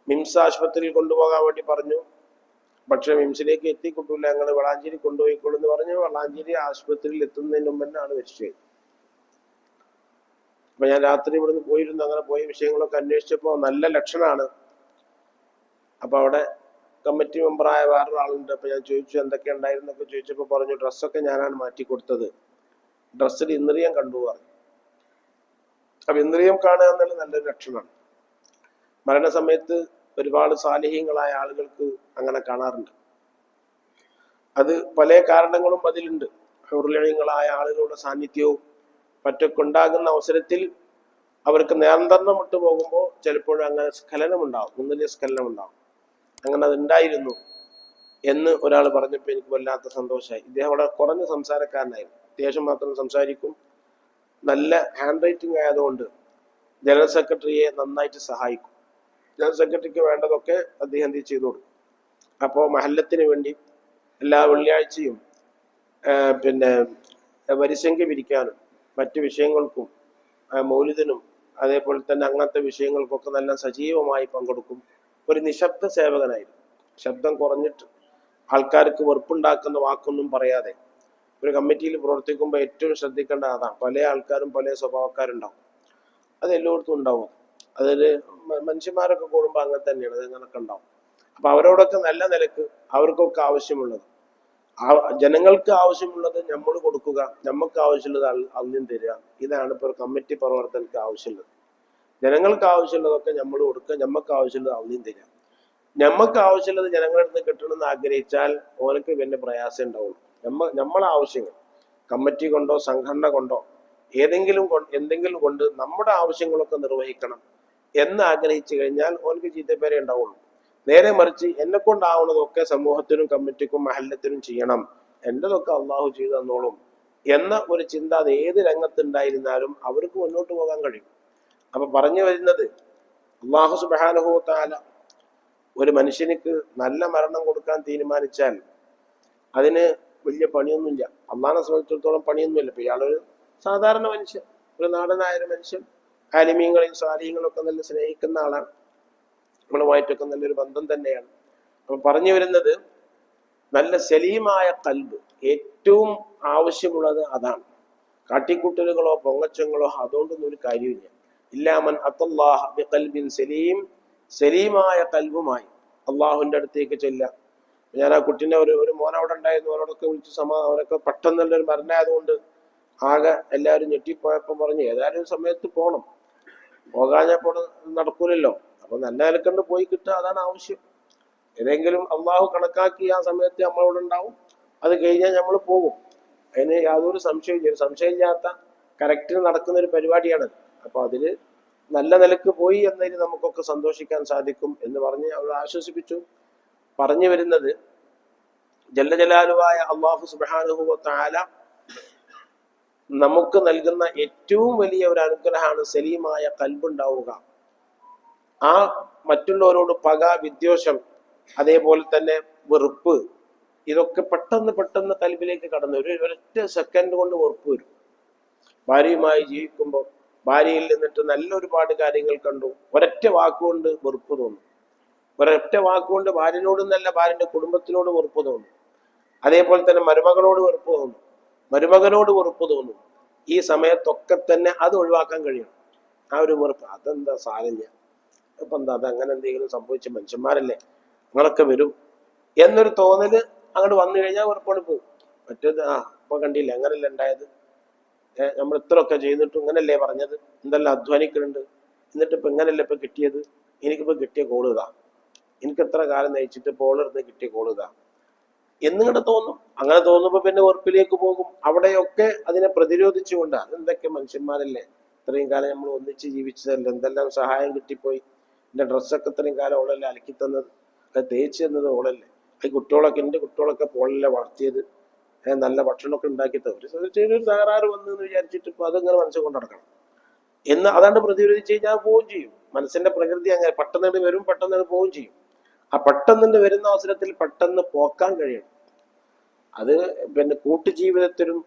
മിംസ് ആശുപത്രിയിൽ കൊണ്ടുപോകാൻ വേണ്ടി പറഞ്ഞു. പക്ഷെ മിംസിലേക്ക് എത്തിക്കിട്ടൂല, ഞങ്ങൾ വളാഞ്ചേരി കൊണ്ടുപോയിക്കോളൂ എന്ന് പറഞ്ഞു. വളാഞ്ചേരി ആശുപത്രിയിൽ എത്തുന്നതിന് മുമ്പ് തന്നെ ആള് മരിച്ചുപോയി. അപ്പൊ ഞാൻ രാത്രി ഇവിടുന്ന് പോയിരുന്നു. അങ്ങനെ പോയ വിഷയങ്ങളൊക്കെ അന്വേഷിച്ചപ്പോ നല്ല ലക്ഷണമാണ്. അപ്പൊ അവിടെ കമ്മിറ്റി മെമ്പറായ വേറൊരാളുണ്ട്. അപ്പൊ ഞാൻ ചോദിച്ചു എന്തൊക്കെ ഉണ്ടായിരുന്നൊക്കെ ചോദിച്ചപ്പോൾ പറഞ്ഞു ഡ്രസ്സൊക്കെ ഞാനാണ് മാറ്റി കൊടുത്തത്, ഡ്രസ്സിൽ ഇന്ദ്രിയം കണ്ടു പറഞ്ഞു. അപ്പൊ ഇന്ദ്രിയം കാണുക എന്നുള്ള നല്ലൊരു ലക്ഷണമാണ്. മരണസമയത്ത് ഒരുപാട് സാലിഹ്യങ്ങളായ ആളുകൾക്ക് അങ്ങനെ കാണാറുണ്ട്. അത് പല കാരണങ്ങളും അതിലുണ്ട്. ഹുർലിയങ്ങളായ ആളുകളുടെ സാന്നിധ്യവും മറ്റൊക്കെ ഉണ്ടാകുന്ന അവസരത്തിൽ അവർക്ക് നിയന്ത്രണം വിട്ടു പോകുമ്പോൾ ചിലപ്പോഴും അങ്ങനെ സ്ഖലനമുണ്ടാവും, മുന്നിലെ സ്ഖലനമുണ്ടാവും. അങ്ങനെ അതുണ്ടായിരുന്നു എന്ന് ഒരാൾ പറഞ്ഞപ്പോൾ എനിക്ക് വല്ലാത്ത സന്തോഷമായി. ഇദ്ദേഹം വളരെ കുറഞ്ഞ സംസാരക്കാരനായിരുന്നു, അത്യാവശ്യം മാത്രം സംസാരിക്കും. നല്ല ഹാൻഡ് റൈറ്റിംഗ് ആയതുകൊണ്ട് ജനറൽ സെക്രട്ടറിയെ നന്നായിട്ട് സഹായിക്കും. ജനറൽ സെക്രട്ടറിക്ക് വേണ്ടതൊക്കെ അദ്ദേഹം ചെയ്തു കൊടുക്കും. അപ്പോൾ മഹല്ലത്തിന് വേണ്ടി എല്ലാ വെള്ളിയാഴ്ചയും പിന്നെ വരിസംഖ്യ പിരിക്കാനും മറ്റു വിഷയങ്ങൾക്കും മൗലിദിനും അതേപോലെ തന്നെ അങ്ങനത്തെ വിഷയങ്ങൾക്കൊക്കെ നല്ല സജീവമായി പങ്കെടുക്കും. ഒരു നിശബ്ദ സേവകനായിരുന്നു. ശബ്ദം കുറഞ്ഞിട്ട് ആൾക്കാർക്ക് വെറുപ്പുണ്ടാക്കുന്ന വാക്കൊന്നും പറയാതെ ഒരു കമ്മിറ്റിയിൽ പ്രവർത്തിക്കുമ്പോൾ ഏറ്റവും ശ്രദ്ധിക്കേണ്ട അതാണ്. പല ആൾക്കാരും പല സ്വഭാവക്കാരുണ്ടാവും, അത് എല്ലായിടത്തും ഉണ്ടാവും. അതിൽ മനുഷ്യന്മാരൊക്കെ കൂടുമ്പോൾ അങ്ങനെ തന്നെയാണ്, അത് അങ്ങനൊക്കെ ഉണ്ടാവും. അപ്പൊ അവരോടൊക്കെ നല്ല നിലക്ക് അവർക്കൊക്കെ ആവശ്യമുള്ളത്, ജനങ്ങൾക്ക് ആവശ്യമുള്ളത് നമ്മൾ കൊടുക്കുക, നമുക്ക് ആവശ്യമുള്ളത് അന്യം തരിക. ഇതാണ് ഇപ്പോൾ കമ്മിറ്റി പ്രവർത്തനങ്ങൾക്ക് ആവശ്യമുള്ളത്. ജനങ്ങൾക്ക് ആവശ്യമുള്ളതൊക്കെ നമ്മൾ കൊടുക്കുക, നമുക്ക് ആവശ്യമുള്ളത് അന്യം തരിക. നമുക്ക് ആവശ്യമുള്ളത് ജനങ്ങളുടെ അടുത്ത് കിട്ടണമെന്ന് ആഗ്രഹിച്ചാൽ ഓനക്ക് പിന്നെ പ്രയാസം ഉണ്ടാവുള്ളൂ. നമ്മളെ ആവശ്യങ്ങൾ കമ്മിറ്റി കൊണ്ടോ സംഘടന കൊണ്ടോ എന്തെങ്കിലും കൊണ്ട് നമ്മുടെ ആവശ്യങ്ങളൊക്കെ നിർവഹിക്കണം എന്ന് ആഗ്രഹിച്ചു കഴിഞ്ഞാൽ ഓനക്ക് ചീത്തപ്പേരെ ഉണ്ടാവുള്ളൂ. നേരെ മറിച്ച് എന്നെ കൊണ്ടാവുന്നതൊക്കെ സമൂഹത്തിനും കമ്മിറ്റിക്കും മഹല്ലത്തിനും ചെയ്യണം, എന്റെതൊക്കെ അള്ളാഹു ചെയ്തു തന്നോളും എന്ന ഒരു ചിന്ത അത് ഏത് രംഗത്തുണ്ടായിരുന്നാലും അവർക്ക് മുന്നോട്ട് പോകാൻ കഴിയും. അപ്പൊ പറഞ്ഞു വരുന്നത്, അള്ളാഹു സുബ്ഹാനഹു വ തആല ഒരു മനുഷ്യനിക്ക് നല്ല മരണം കൊടുക്കാൻ തീരുമാനിച്ചാൽ അതിന് വലിയ പണിയൊന്നുമില്ല. അള്ളാഹിനെ സംബന്ധിച്ചിടത്തോളം പണിയൊന്നുമില്ല. ഇപ്പൊ ഇയാളൊരു സാധാരണ മനുഷ്യൻ, ഒരു നാടനായൊരു മനുഷ്യൻ, ആലിമീങ്ങളെയും സ്വാലിഹീങ്ങളെയും ഒക്കെ നല്ല സ്നേഹിക്കുന്ന ആളാണ്, നമ്മളുമായിട്ടൊക്കെ നല്ലൊരു ബന്ധം തന്നെയാണ്. അപ്പൊ പറഞ്ഞു വരുന്നത്, നല്ല സലീമായ കൽബ് ഏറ്റവും ആവശ്യമുള്ളത് അതാണ്. കാട്ടിക്കൂട്ടലുകളോ പൊങ്ങച്ചങ്ങളോ അതുകൊണ്ടൊന്നും ഒരു കാര്യമില്ല. ഇല്ലാമൻ അത്തല്ലാഹ ബിഖൽബിൻ സലീം, സലീമായ കൽബുമായി അള്ളാഹുവിന്റെ അടുത്തേക്ക് ചെല്ലാം. ഞാൻ ആ കുട്ടീനെ ഒരു മോൻ അവിടെ ഉണ്ടായിരുന്നു, അവരോടൊക്കെ വിളിച്ച് അവരൊക്കെ പെട്ടെന്നുള്ളൊരു മരണമായതുകൊണ്ട് ആകെ എല്ലാവരും ഞെട്ടിപ്പോയപ്പോൾ പറഞ്ഞു ഏതായാലും സമയത്ത് പോകണം, പോകാഞ്ഞപ്പോൾ നടക്കൂലല്ലോ. അപ്പൊ നല്ല നിലക്കണ്ട് പോയി കിട്ടുക, അതാണ് ആവശ്യം. ഏതെങ്കിലും അള്ളാഹു കണക്കാക്കി ആ സമയത്ത് നമ്മളോട് ഉണ്ടാവും, അത് കഴിഞ്ഞാൽ നമ്മൾ പോകും. അതിന് യാതൊരു സംശയമില്ലാത്ത കറക്റ്റിന് നടക്കുന്ന ഒരു പരിപാടിയാണ്. അപ്പൊ അതില് നല്ല നിലക്ക് പോയി എന്നതിന് നമുക്കൊക്കെ സന്തോഷിക്കാൻ സാധിക്കും എന്ന് പറഞ്ഞ് അവർ ആശ്വസിപ്പിച്ചു. പറഞ്ഞു വരുന്നത്, ജല്ല ജലാലുവായ അല്ലാഹു സുബ്ഹാനഹു വ തആല നമുക്ക് നൽകുന്ന ഏറ്റവും വലിയ ഒരു അനുഗ്രഹമാണ് സലീമായ കൽബുണ്ടാവുക. ആ മറ്റുള്ളവരോട് പക, വിദ്വേഷം, അതേപോലെ തന്നെ വെറുപ്പ്, ഇതൊക്കെ പെട്ടെന്ന് കൽബിലേക്ക് കടന്നു വരും. ഒരൊറ്റ സെക്കൻഡ് കൊണ്ട് വെറുപ്പ് വരും. ഭാര്യയുമായി ജീവിക്കുമ്പോൾ ഭാര്യയിൽ നിന്നിട്ട് നല്ല ഒരുപാട് കാര്യങ്ങൾ കണ്ടു, ഒരൊറ്റ വാക്കുകൊണ്ട് വെറുപ്പ് തോന്നും. ഒരൊറ്റ വാക്കുകൊണ്ട് ഭാര്യനോടും നല്ല ഭാര്യന്റെ കുടുംബത്തിനോട് വെറുപ്പ് തോന്നും. അതേപോലെ തന്നെ മരുമകളോട് വെറുപ്പ് തോന്നും, മരുമകനോട് വെറുപ്പ് തോന്നും. ഈ സമയത്തൊക്കെ തന്നെ അത് ഒഴിവാക്കാൻ കഴിയണം. ആ ഒരു വെറുപ്പ് അതെന്താ സാരല്ല, ഇപ്പൊ എന്താ അത് അങ്ങനെ എന്തെങ്കിലും സംഭവിച്ച മനുഷ്യന്മാരല്ലേ, അങ്ങനൊക്കെ വരും എന്നൊരു തോന്നല് അങ്ങോട്ട് വന്നു കഴിഞ്ഞാൽ വെറുപ്പോട് പോകും. മറ്റേത് ഇപ്പൊ കണ്ടില്ല അങ്ങനല്ല ഉണ്ടായത്, നമ്മൾ ഇത്രയൊക്കെ ചെയ്തിട്ടും ഇങ്ങനല്ലേ പറഞ്ഞത്, എന്തെല്ലാം അധ്വാനിക്കുന്നുണ്ട്, എന്നിട്ട് ഇപ്പൊ ഇങ്ങനല്ലേ ഇപ്പൊ കിട്ടിയത്, എനിക്കിപ്പോ കിട്ടിയ കോളുക, എനിക്ക് എത്ര കാലം നയിച്ചിട്ട് പോളെടുത്ത് കിട്ടിയ കോളുക എന്നിങ്ങോട്ട് തോന്നും. അങ്ങനെ തോന്നുമ്പോ പിന്നെ ഉറപ്പിലേക്ക് പോകും. അവിടെയൊക്കെ അതിനെ പ്രതിരോധിച്ചുകൊണ്ട് അതെന്തൊക്കെ മനുഷ്യന്മാരല്ലേ, ഇത്രയും കാലം നമ്മൾ ഒന്നിച്ച് ജീവിച്ചതല്ലേ, എന്തെല്ലാം സഹായം കിട്ടിപ്പോയി, എന്റെ ഡ്രസ്സൊക്കെ ഇത്രയും കാലം ഓളല്ലേ അലക്കി തന്നത്, അത് തേച്ച് തന്നത് ഓളല്ലേ, ഈ കുട്ടികളൊക്കെ എന്റെ കുട്ടികളൊക്കെ പോളല്ലേ വളർത്തിയത്, നല്ല ഭക്ഷണമൊക്കെ ഉണ്ടാക്കി തരും, ചെറിയൊരു തകരാറ് വന്നു എന്ന് വിചാരിച്ചിട്ട് ഇപ്പൊ അതങ്ങനെ മനസ്സിൽ കൊണ്ട് നടക്കണം എന്ന് അതാണ്ട് പ്രതിരോധിച്ച് കഴിഞ്ഞാൽ പോവുകയും ചെയ്യും. മനസ്സിന്റെ പ്രകൃതി അങ്ങനെ പെട്ടെന്ന് വരും, പെട്ടെന്ന് പോവുകയും ചെയ്യും. ആ പെട്ടെന്ന് വരുന്ന അവസരത്തിൽ പെട്ടെന്ന് പോക്കാൻ കഴിയണം. അത് പിന്നെ കൂട്ടുജീവിതത്തിലും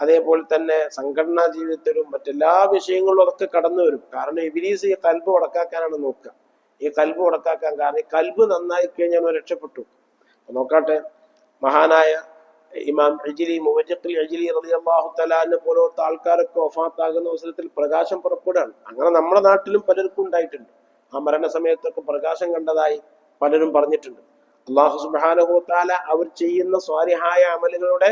അതേപോലെ തന്നെ സംഘടനാ ജീവിതത്തിലും മറ്റെല്ലാ വിഷയങ്ങളിലും അതൊക്കെ കടന്നു വരും. കാരണം ഇബ്ലീസ് ഈ കൽബ് ഉടക്കാക്കാനാണ് നോക്കുക. ഈ കൽബ് ഉടക്കാക്കാൻ കാരണം ഈ കൽബ് നന്നായി കഴിഞ്ഞാൽ രക്ഷപ്പെട്ടു. നോക്കാട്ടെ, മഹാനായ ഇമാം ഇജ്ലി, മുവജ്ജിഖുൽ ഇജ്ലി റളിയല്ലാഹു തആല അൻഹു പോലത്തെ ആൾക്കാരൊക്കെ വഫാത്താകുന്ന അവസരത്തിൽ പ്രകാശം പുറപ്പെടുകയാണ്. അങ്ങനെ നമ്മുടെ നാട്ടിലും പലർക്കും ഉണ്ടായിട്ടുണ്ട്. ആ മരണ സമയത്തൊക്കെ പ്രകാശം കണ്ടതായി പലരും പറഞ്ഞിട്ടുണ്ട്. അള്ളാഹു സുബ്ഹാനഹു വ തആല അവർ ചെയ്യുന്ന സ്വാലിഹായ അമലുകളുടെ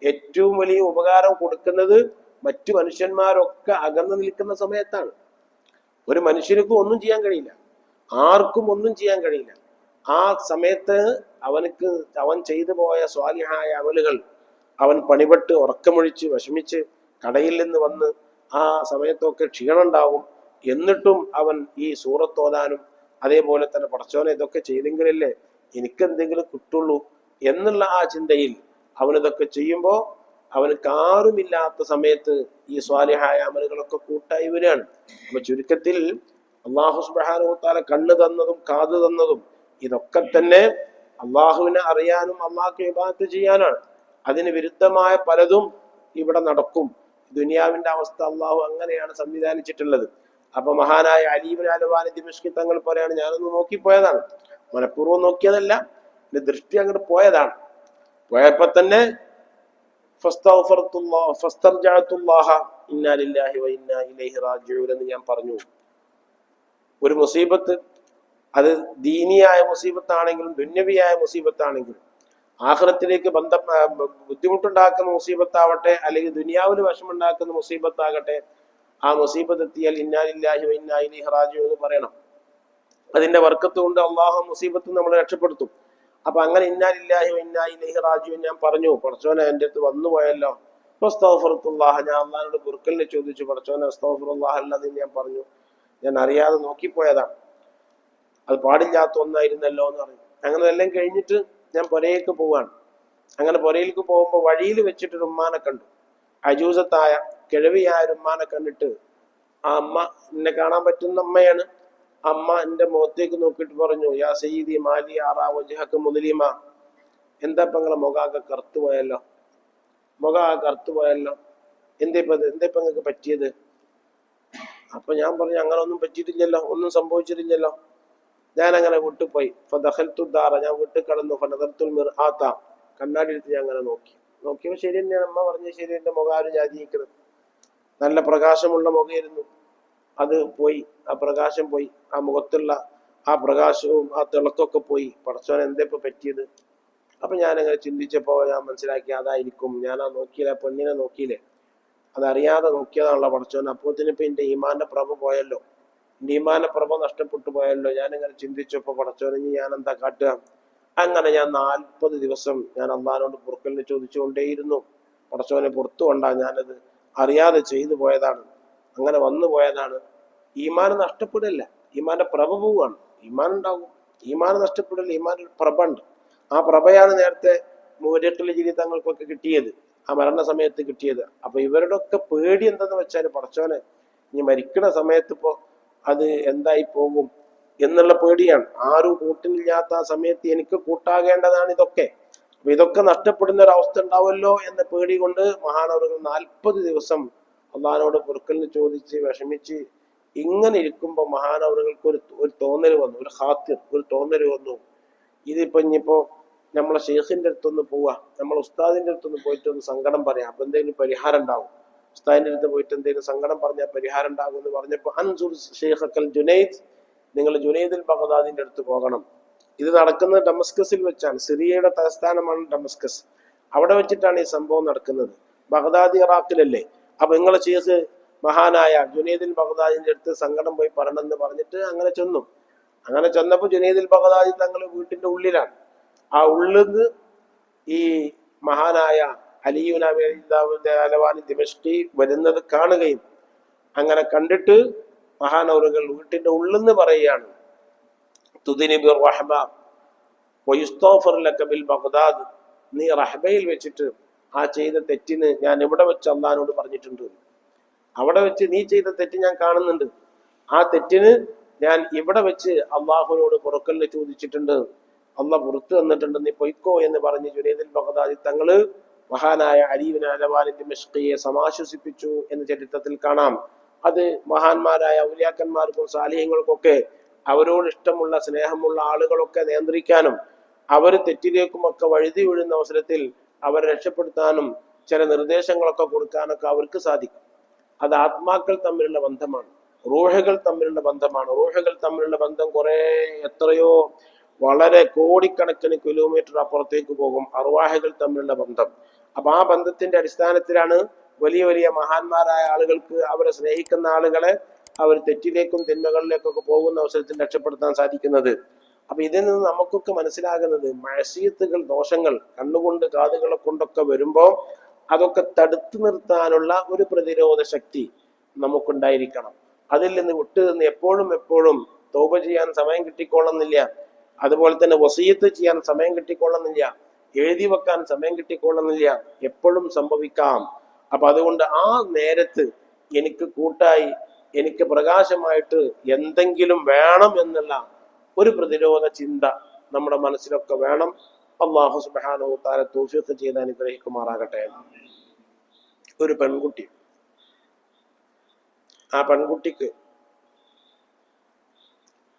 ഏറ്റവും വലിയ ഉപകാരം കൊടുക്കുന്നത് മറ്റു മനുഷ്യന്മാരൊക്കെ അകന്നു നിൽക്കുന്ന സമയത്താണ്. ഒരു മനുഷ്യർക്കും ഒന്നും ചെയ്യാൻ കഴിയില്ല, ആർക്കും ഒന്നും ചെയ്യാൻ കഴിയില്ല. ആ സമയത്ത് അവൻ ചെയ്തു പോയ സ്വാലിഹായ അമലുകൾ അവൻ പണിപെട്ട് ഉറക്കമൊഴിച്ച് വിഷമിച്ച് കടയിൽ നിന്ന് വന്ന് ആ സമയത്തൊക്കെ ക്ഷീണം ഉണ്ടാവും. എന്നിട്ടും അവൻ ഈ സൂറത്തോതാനും അതേപോലെ തന്നെ പടച്ചോനെ ഇതൊക്കെ ചെയ്തെങ്കിലല്ലേ എനിക്കെന്തെങ്കിലും കിട്ടുള്ളൂ എന്നുള്ള ആ ചിന്തയിൽ അവനിതൊക്കെ ചെയ്യുമ്പോൾ അവനക്ക് ആരുമില്ലാത്ത സമയത്ത് ഈ സ്വാലിഹായ അമലുകളൊക്കെ കൂട്ടായി വരികയാണ്. അപ്പൊ ചുരുക്കത്തിൽ അള്ളാഹു സുബ്ഹാനഹു വ തആല കണ്ണ് തന്നതും കാത് തന്നതും ഇതൊക്കെ തന്നെ അള്ളാഹുവിനെ അറിയാനും അള്ളാഹ്ക്ക് ഇബാദത്ത് ചെയ്യാനാണ്. അതിന് വിരുദ്ധമായ പലതും ഇവിടെ നടക്കും. ദുനിയാവിന്റെ അവസ്ഥ അള്ളാഹു അങ്ങനെയാണ് സംവിധാനിച്ചിട്ടുള്ളത്. അപ്പൊ മഹാനായ അലി ഇബ്നു അൽവാനി ദിമശ്കി തങ്ങൾ പറയാണ്, ഞാനൊന്ന് നോക്കിപ്പോയതാണ്, മനഃപൂർവ്വം നോക്കിയതല്ല, എന്റെ ദൃഷ്ടി അങ്ങോട്ട് പോയതാണ്. പോയപ്പോ തന്നെ എന്ന് ഞാൻ പറഞ്ഞു. ഒരു മുസീബത്ത്, അത് ദീനിയായ മുസീബത്താണെങ്കിലും ദുന്യവിയായ മുസീബത്താണെങ്കിലും ആഖിറത്തിലേക്ക് ബുദ്ധിമുട്ടുണ്ടാക്കുന്ന മുസീബത്താവട്ടെ അല്ലെങ്കിൽ ദുനിയാവിന് വശമുണ്ടാക്കുന്ന മുസീബത്താകട്ടെ, ആ മുസീബത്ത് എത്തിയാൽ ഇന്നാ ലില്ലാഹി വ ഇന്നാ ഇലൈഹി റാജിഊൻ എന്ന് പറയണം. അതിന്റെ ബർക്കത്ത് കൊണ്ട് അള്ളാഹു മുസീബത്ത് നമ്മളെ രക്ഷപ്പെടുത്തും. അപ്പൊ അങ്ങനെ ഇന്നാ ലില്ലാഹി വ ഇന്നാ ഇലൈഹി റാജിഊൻ ഞാൻ പറഞ്ഞു. പടച്ചോനെ എൻ്റെ അടുത്ത് വന്നു പോയല്ലോ, അസ്തഗ്ഫിറുല്ലാഹ്, ഞാൻ അള്ളാഹിനോട് പൊറുക്കലിനെ ചോദിച്ചു. പടച്ചോനെ അസ്തഗ്ഫിറുല്ലാഹ് അല്ലാതെ ഞാൻ പറഞ്ഞു, ഞാൻ അറിയാതെ നോക്കിപ്പോയതാണ്, അത് പാടില്ലാത്ത ഒന്നായിരുന്നല്ലോ എന്ന് പറഞ്ഞു. അങ്ങനെ എല്ലാം കഴിഞ്ഞിട്ട് ഞാൻ പുരയിലേക്ക് പോവാണ്. അങ്ങനെ പുരയിലേക്ക് പോകുമ്പോൾ വഴിയിൽ വെച്ചിട്ടൊരു ഉമ്മാനെ കണ്ടു. അജൂസത്തായ കിഴവിയായ ഒരു ഉമ്മാനെ കണ്ടിട്ട് ആ അമ്മ, എന്നെ കാണാൻ പറ്റുന്ന അമ്മയാണ്. അമ്മ എൻ്റെ മുഖത്തേക്ക് നോക്കിയിട്ട് പറഞ്ഞു, യാ സയ്യിദി മാലി ആറാ വജ്ഹക മുദ്ലിമ, എന്താ പെങ്ങളെ മുഖാകെ കറുത്തു പോയല്ലോ, മുഖാകെ കറുത്തു പോയല്ലോ, എന്തേ നിങ്ങൾക്ക് പറ്റിയത്? അപ്പൊ ഞാൻ പറഞ്ഞു, അങ്ങനെ ഒന്നും പറ്റിയിട്ടില്ലല്ലോ, ഒന്നും സംഭവിച്ചിട്ടില്ലല്ലോ, ഞാൻ അങ്ങനെ വിട്ടുപോയി. ഞാൻ വീട്ടിൽ കടന്നു. കണ്ണാടി എടുത്ത് ഞാൻ അങ്ങനെ നോക്കിയപ്പോൾ ശരി തന്നെയാണ്. അമ്മ പറഞ്ഞ ശരി, എന്റെ മുഖാരും ജാതിക്കുന്നത് നല്ല പ്രകാശമുള്ള മുഖമായിരുന്നു, അത് പോയി, ആ പ്രകാശം പോയി, ആ മുഖത്തുള്ള ആ പ്രകാശവും ആ തിളക്കൊക്കെ പോയി. പടച്ചോൻ എന്താ ഇപ്പൊ പറ്റിയത്? അപ്പൊ ഞാനങ്ങനെ ചിന്തിച്ചപ്പോ ഞാൻ മനസ്സിലാക്കി, അതായിരിക്കും ഞാൻ ആ നോക്കിയില്ല, പെണ്ണിനെ നോക്കിയില്ലേ, അതറിയാതെ നോക്കിയതാണല്ലോ പടച്ചോൻ. അപ്പോഴത്തേനിപ്പോ എന്റെ ഈമാന്റെ പ്രഭ പോയല്ലോ, ഈമാന്റെ പ്രഭ നഷ്ടപ്പെട്ടു പോയല്ലോ. ഞാനിങ്ങനെ ചിന്തിച്ചപ്പോ പടച്ചോനെ ഞാൻ എന്താ കാട്ടുക? അങ്ങനെ ഞാൻ 40 ദിവസം ഞാൻ അള്ളാഹിനോട് പൊറുക്കലിനെ ചോദിച്ചുകൊണ്ടേയിരുന്നു. പടച്ചോനെ പുറത്തു കൊണ്ടാ, ഞാനത് അറിയാതെ ചെയ്തു പോയതാണ്, അങ്ങനെ വന്നു പോയതാണ്. ഈമാൻ നഷ്ടപ്പെടില്ല, ഈമാന്റെ പ്രഭ പോവുകയാണ്. ഈമാൻ ഉണ്ടാകും, ഈമാൻ നഷ്ടപ്പെടില്ല, ഈമാൻ പ്രഭ ഉണ്ട്. ആ പ്രഭയാണ് നേരത്തെ മൂരട്ടിലെ ജീവിതങ്ങൾക്കൊക്കെ കിട്ടിയത്, ആ മരണ സമയത്ത് കിട്ടിയത്. അപ്പൊ ഇവരുടെ ഒക്കെ പേടി എന്തെന്ന് വെച്ചാൽ, പടച്ചോനെ ഇനി മരിക്കണ സമയത്ത് ഇപ്പോ അത് എന്തായി പോകും എന്നുള്ള പേടിയാണ്. ആരും കൂട്ടിനില്ലാത്ത ആ സമയത്ത് എനിക്ക് കൂട്ടാകേണ്ടതാണ് ഇതൊക്കെ. അപ്പൊ ഇതൊക്കെ നഷ്ടപ്പെടുന്ന ഒരു അവസ്ഥ ഉണ്ടാവുമല്ലോ എന്ന പേടി കൊണ്ട് മഹാനവറുകൾ 40 ദിവസം അള്ളാഹിനോട് പൊറുക്കലിന് ചോദിച്ച് വിഷമിച്ച് ഇങ്ങനെ ഇരിക്കുമ്പോ മഹാനവറുകൾക്ക് ഒരു തോന്നൽ വന്നു, ഒരു ഖാത്തിർ, ഒരു തോന്നൽ വന്നു. ഇതിപ്പോ ഇനിയിപ്പോ നമ്മളെ ഷെയ്ഖിന്റെ അടുത്തൊന്ന് പോവാ, നമ്മളെ ഉസ്താദിന്റെ അടുത്തൊന്ന് പോയിട്ട് ഒന്ന് സങ്കടം പറയാം, അപ്പൊ എന്തെങ്കിലും പരിഹാരം ഉണ്ടാവും. ഉസ്താദിന്റെ അടുത്ത് പോയിട്ട് എന്തെങ്കിലും സങ്കടം പറഞ്ഞാൽ പരിഹാരം ഉണ്ടാകും എന്ന് പറഞ്ഞപ്പോ, അൻസുർ ഷെയ്ഖൽ ജുനൈദ്, നിങ്ങൾ ജുനൈദുൽ ബഗ്ദാദിന്റെ അടുത്ത് പോകണം. ഇത് നടക്കുന്നത് ഡമസ്കസിൽ വെച്ചാണ്. സിറിയയുടെ തലസ്ഥാനമാണ് ഡമസ്കസ്. അവിടെ വെച്ചിട്ടാണ് ഈ സംഭവം നടക്കുന്നത്. ബഗ്ദാദി ഇറാഖിലല്ലേ. അപ്പൊ നിങ്ങളെ ഷെയ്ഖ് മഹാനായ ജുനൈദുൽ ബഗ്ദാദിന്റെ അടുത്ത് സങ്കടം പോയി പറയണമെന്ന് പറഞ്ഞിട്ട് അങ്ങനെ ചെന്നു. അങ്ങനെ ചെന്നപ്പോ ജുനൈദുൽ ബഗ്ദാദി തങ്ങൾ വീട്ടിന്റെ ഉള്ളിലാണ്. ആ ഉള്ളിന്ന് ഈ മഹാനായ അലിയുന അലവാനി ദിമഷ്കി വരുന്നത് കാണുകയും, അങ്ങനെ കണ്ടിട്ട് മഹാനവറുകൾ വീട്ടിന്റെ ഉള്ളിന്ന് പറയുകയാണ്, ബഗ്ദാദ്, നീ റഹബയിൽ വെച്ചിട്ട് ആ ചെയ്ത തെറ്റിന് ഞാൻ ഇവിടെ വെച്ച് അള്ളാഹിനോട് പറഞ്ഞിട്ടുണ്ട്. അവിടെ വെച്ച് നീ ചെയ്ത തെറ്റ് ഞാൻ കാണുന്നുണ്ട്, ആ തെറ്റിന് ഞാൻ ഇവിടെ വെച്ച് അള്ളാഹുവിനോട് പൊറുക്കലിനെ ചോദിച്ചിട്ടുണ്ട്, അള്ളാഹ് പുറത്തു തന്നിട്ടുണ്ട്, നീ പൊയ്ക്കോ എന്ന് പറഞ്ഞ് ജുനൈദുൽ ബഗ്ദാദി തങ്ങള് മഹാനായ അലി ഇബ്നു അൽവാനി ദിമഷ്കിയെ സമാശ്വസിപ്പിച്ചു എന്ന് ചരിത്രത്തിൽ കാണാം. അത് മഹാന്മാരായ ഔലിയാക്കന്മാർക്കും സാലിഹ്യങ്ങൾക്കൊക്കെ അവരോട് ഇഷ്ടമുള്ള സ്നേഹമുള്ള ആളുകളൊക്കെ നിയന്ത്രിക്കാനും അവർ തെറ്റിലേക്കുമൊക്കെ വഴുതി വീഴുന്ന അവസരത്തിൽ അവരെ രക്ഷപ്പെടുത്താനും ചില നിർദ്ദേശങ്ങളൊക്കെ കൊടുക്കാനൊക്കെ അവർക്ക് സാധിക്കും. അത് ആത്മാക്കൾ തമ്മിലുള്ള ബന്ധമാണ്, റൂഹുകൾ തമ്മിലുള്ള ബന്ധമാണ്. റൂഹുകൾ തമ്മിലുള്ള ബന്ധം എത്രയോ വളരെ കോടിക്കണക്കിന് കിലോമീറ്റർ അപ്പുറത്തേക്ക് പോകും അർവാഹകൾ തമ്മിലുള്ള ബന്ധം. അപ്പൊ ആ ബന്ധത്തിന്റെ അടിസ്ഥാനത്തിലാണ് വലിയ വലിയ മഹാന്മാരായ ആളുകൾക്ക് അവരെ സ്നേഹിക്കുന്ന ആളുകളെ അവർ തെറ്റിലേക്കും തിന്മകളിലേക്കൊക്കെ പോകുന്ന അവസരത്തിൽ രക്ഷപ്പെടുത്താൻ സാധിക്കുന്നത്. അപ്പൊ ഇതിൽ നിന്ന് നമുക്കൊക്കെ മനസ്സിലാകുന്നത് മഅസിയത്തുകൾ, ദോഷങ്ങൾ കണ്ണുകൊണ്ട് കാതുകളെ കൊണ്ടൊക്കെ വരുമ്പോൾ അതൊക്കെ തടുത്തു നിർത്താനുള്ള ഒരു പ്രതിരോധ ശക്തി നമുക്കുണ്ടായിരിക്കണം. അതിൽ നിന്ന് വിട്ടുനിന്ന് എപ്പോഴും തൗബ ചെയ്യാൻ സമയം കിട്ടിക്കൊള്ളുന്നില്ല. അതുപോലെ തന്നെ വസിയത്ത് ചെയ്യാൻ സമയം കിട്ടിക്കൊള്ളുന്നില്ല. എഴുതി വെക്കാൻ സമയം കിട്ടിക്കൊള്ളുന്നില്ല. എപ്പോഴും സംഭവിക്കാം. അപ്പൊ അതുകൊണ്ട് ആ നേരത്ത് എനിക്ക് കൂട്ടായി, എനിക്ക് പ്രകാശമായിട്ട് എന്തെങ്കിലും വേണം എന്നുള്ള ഒരു പ്രതിരോധ ചിന്ത നമ്മുടെ മനസ്സിലൊക്കെ വേണം. അല്ലാഹു സുബ്ഹാനഹു വ തആല തൗഫീഖ് ചെയ്ത് അനുഗ്രഹിക്കുമാറാകട്ടെ. ഒരു പെൺകുട്ടി, ആ പെൺകുട്ടിക്ക്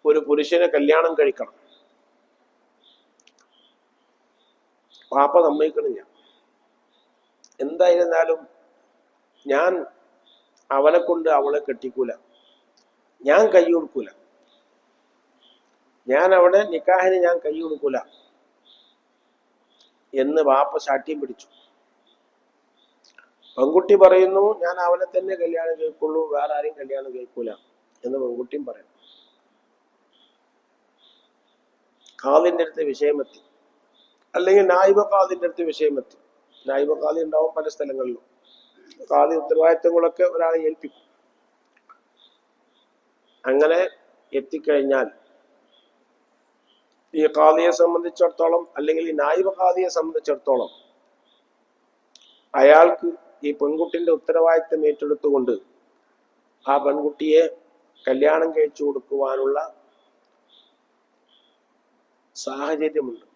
ഒരു പുരുഷനെ കല്യാണം കഴിക്കണം. പാപ്പ സമ്മതിക്കണില്ല. എന്തായിരുന്നാലും ഞാൻ അവനെ കൊണ്ട് അവളെ കെട്ടിക്കൂല, ഞാൻ കൈ കൊടുക്കൂല, ഞാൻ അവിടെ നിക്കാഹിന് ഞാൻ കൈ കൊടുക്കൂല എന്ന് വാപ്പ ശാഠ്യം പിടിച്ചു. പെൺകുട്ടി പറയുന്നു ഞാൻ അവനെ തന്നെ കല്യാണം കഴിക്കുള്ളൂ, വേറെ ആരെയും കല്യാണം കഴിക്കൂല എന്ന് പെൺകുട്ടിയും പറയുന്നു. ഖാദിന്റെ അടുത്ത് വിഷയമെത്തി, അല്ലെങ്കിൽ നായിബ ഖാദിന്റെ അടുത്ത് വിഷയമെത്തി. നായിബ ഖാദി ഉണ്ടാവും പല സ്ഥലങ്ങളിലും. ഖാദി ഉത്തരവാദിത്തങ്ങളൊക്കെ ഒരാളെ ഏൽപ്പിക്കും. അങ്ങനെ എത്തിക്കഴിഞ്ഞാൽ ഈ ഖാദിയെ സംബന്ധിച്ചിടത്തോളം, അല്ലെങ്കിൽ ഈ നായിബ ഖാദിയെ സംബന്ധിച്ചിടത്തോളം, അയാൾക്ക് ഈ പെൺകുട്ടിന്റെ ഉത്തരവാദിത്തം ഏറ്റെടുത്തുകൊണ്ട് ആ പെൺകുട്ടിയെ കല്യാണം കഴിച്ചു കൊടുക്കുവാനുള്ള സാഹചര്യമുണ്ട്.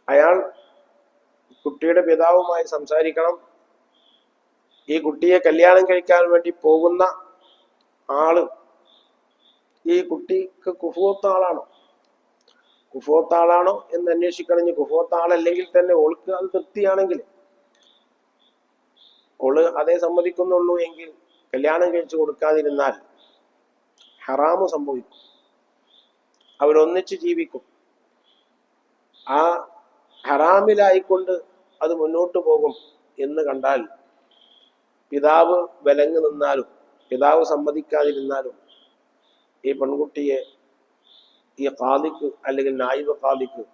അയാൾ കുട്ടിയുടെ പിതാവുമായി സംസാരിക്കണം. ഈ കുട്ടിയെ കല്യാണം കഴിക്കാൻ വേണ്ടി പോകുന്ന ആള് ഈ കുട്ടിക്ക് കുഫുവത്താളാണോ എന്ന് അന്വേഷിക്കണം. കുഫുവത്താളല്ലെങ്കിൽ തന്നെ ഓൾക്ക് അത് തൃപ്തിയാണെങ്കിൽ, ഓള് അതേ സമ്മതിക്കുന്നുള്ളൂ എങ്കിൽ കല്യാണം കഴിച്ചു കൊടുക്കാതിരുന്നാൽ ഹറാമ് സംഭവിക്കും. അവരൊന്നിച്ച് ജീവിക്കും. ആ ഹറാമിലായിക്കൊണ്ട് അത് മുന്നോട്ട് പോകും എന്ന് കണ്ടാൽ പിതാവ് വിലങ്ങ് നിന്നാലും, പിതാവ് സമ്മതിക്കാതിരുന്നാലും ഈ പെൺകുട്ടിയെ ഈ ഖാദിക്ക്, അല്ലെങ്കിൽ നായിബ ഖാദിക്ക്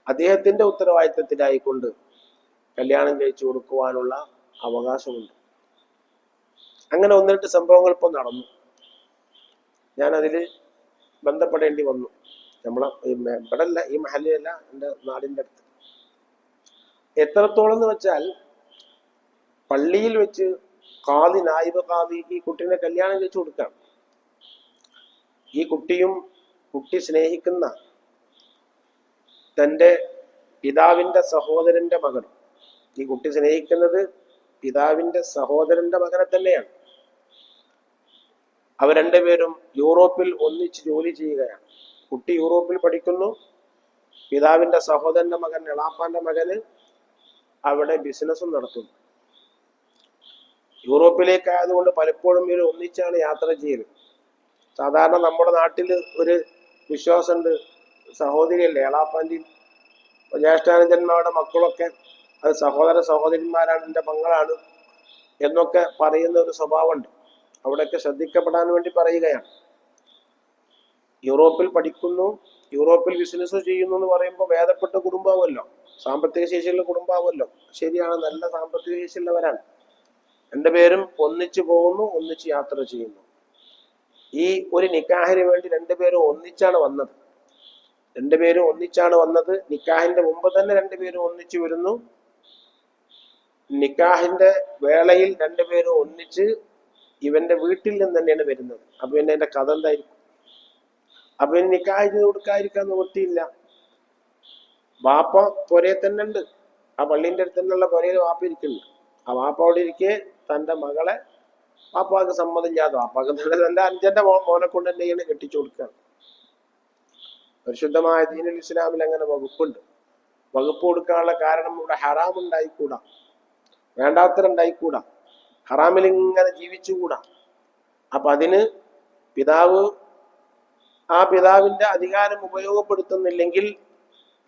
അദ്ദേഹത്തിന്റെ ഉത്തരവാദിത്തത്തിലായിക്കൊണ്ട് കല്യാണം കഴിച്ചു കൊടുക്കുവാനുള്ള അവകാശമുണ്ട്. അങ്ങനെ ഒന്നിട്ട് സംഭവങ്ങൾ ഇപ്പം നടന്നു. ഞാൻ അതില് ബന്ധപ്പെടേണ്ടി വന്നു. നമ്മളെ ഇവിടല്ല, ഈ മഹലിലല്ല, എൻ്റെ നാടിൻ്റെ അടുത്ത്. എത്രത്തോളം എന്ന് വെച്ചാൽ പള്ളിയിൽ വെച്ച് ഖാദി, നായിബ ഖാദി ഈ കുട്ടീനെ കല്യാണം കഴിച്ചു കൊടുക്കാം. ഈ കുട്ടിയും കുട്ടി സ്നേഹിക്കുന്ന തൻ്റെ പിതാവിൻ്റെ സഹോദരന്റെ മകനും, ഈ കുട്ടി സ്നേഹിക്കുന്നത് പിതാവിൻ്റെ സഹോദരന്റെ മകനെ തന്നെയാണ്. അവർ രണ്ടുപേരും യൂറോപ്പിൽ ഒന്നിച്ച് ജോലി ചെയ്യുകയാണ്. കുട്ടി യൂറോപ്പിൽ പഠിക്കുന്നു. പിതാവിൻ്റെ സഹോദരന്റെ മകൻ, എളാപ്പാന്റെ മകന് അവിടെ ബിസിനസ്സും നടത്തുന്നു. യൂറോപ്പിലേക്കായതുകൊണ്ട് പലപ്പോഴും ഇവർ ഒന്നിച്ചാണ് യാത്ര ചെയ്യൽ. സാധാരണ നമ്മുടെ നാട്ടിൽ ഒരു വിശ്വാസമുണ്ട്, സഹോദരിയല്ലേ, എളാപ്പാൻ്റെയും ജ്യേഷ്ഠാനുജന്മാരുടെ മക്കളൊക്കെ അത് സഹോദരന്മാരാണ്, എൻ്റെ മങ്ങളാണ് എന്നൊക്കെ പറയുന്ന ഒരു സ്വഭാവമുണ്ട്. അവിടെയൊക്കെ ശ്രദ്ധിക്കപ്പെടാൻ വേണ്ടി പറയുകയാണ്. യൂറോപ്പിൽ പഠിക്കുന്നു, യൂറോപ്പിൽ ബിസിനസ് ചെയ്യുന്നു എന്ന് പറയുമ്പോൾ ഭേദപ്പെട്ട കുടുംബമാവുമല്ലോ, സാമ്പത്തിക ശേഷിയുള്ള കുടുംബമാവുമല്ലോ. ശരിയാണ്, നല്ല സാമ്പത്തിക ശേഷിയുള്ളവരാണ്. രണ്ടുപേരും ഒന്നിച്ചു പോകുന്നു, ഒന്നിച്ച് യാത്ര ചെയ്യുന്നു. ഈ ഒരു നിക്കാഹിന് വേണ്ടി രണ്ടുപേരും ഒന്നിച്ചാണ് വന്നത്. നിക്കാഹിന്റെ മുമ്പ് തന്നെ രണ്ടുപേരും ഒന്നിച്ചു വരുന്നു. നിക്കാഹിന്റെ വേളയിൽ രണ്ടുപേരും ഒന്നിച്ച് ഇവന്റെ വീട്ടിൽ നിന്ന് തന്നെയാണ് വരുന്നത്. അപ്പൊ പിന്നെ എന്റെ കഥ എന്തായിരിക്കും? അപ്പൊ ഇനി നിക്കാഹ് ചെയ്ത് കൊടുക്കാതിരിക്കാൻ നിവൃത്തിയില്ല. വാപ്പ പൊരയെ തന്നെ ഉണ്ട്, ആ പള്ളീന്റെ അടുത്ത് തന്നെയുള്ള പൊരയിൽ വാപ്പ ഇരിക്കുന്നുണ്ട്. ആ വാപ്പ അവിടെ ഇരിക്കെ തന്റെ മകളെ വാപ്പാക്ക് സമ്മതമില്ലാതെ, വാപ്പാക്ക് തന്റെ അഞ്ചന്റെ മോനെ കൊണ്ട് തന്നെയാണ് കെട്ടിച്ചു കൊടുക്കുകയാണ്. പരിശുദ്ധമായ ദീനുൽ ഇസ്ലാമിൽ അങ്ങനെ വകുപ്പുണ്ട്. വകുപ്പ് കൊടുക്കാനുള്ള കാരണം ഇവിടെ ഹറാം ഉണ്ടായിക്കൂടാ, വേണ്ടാത്തരുണ്ടായിക്കൂടാ, ഹറാമിൽ ഇങ്ങനെ ജീവിച്ചുകൂടാ. അപ്പൊ അതിന് പിതാവ് ആ പിതാവിന്റെ അധികാരം ഉപയോഗപ്പെടുത്തുന്നില്ലെങ്കിൽ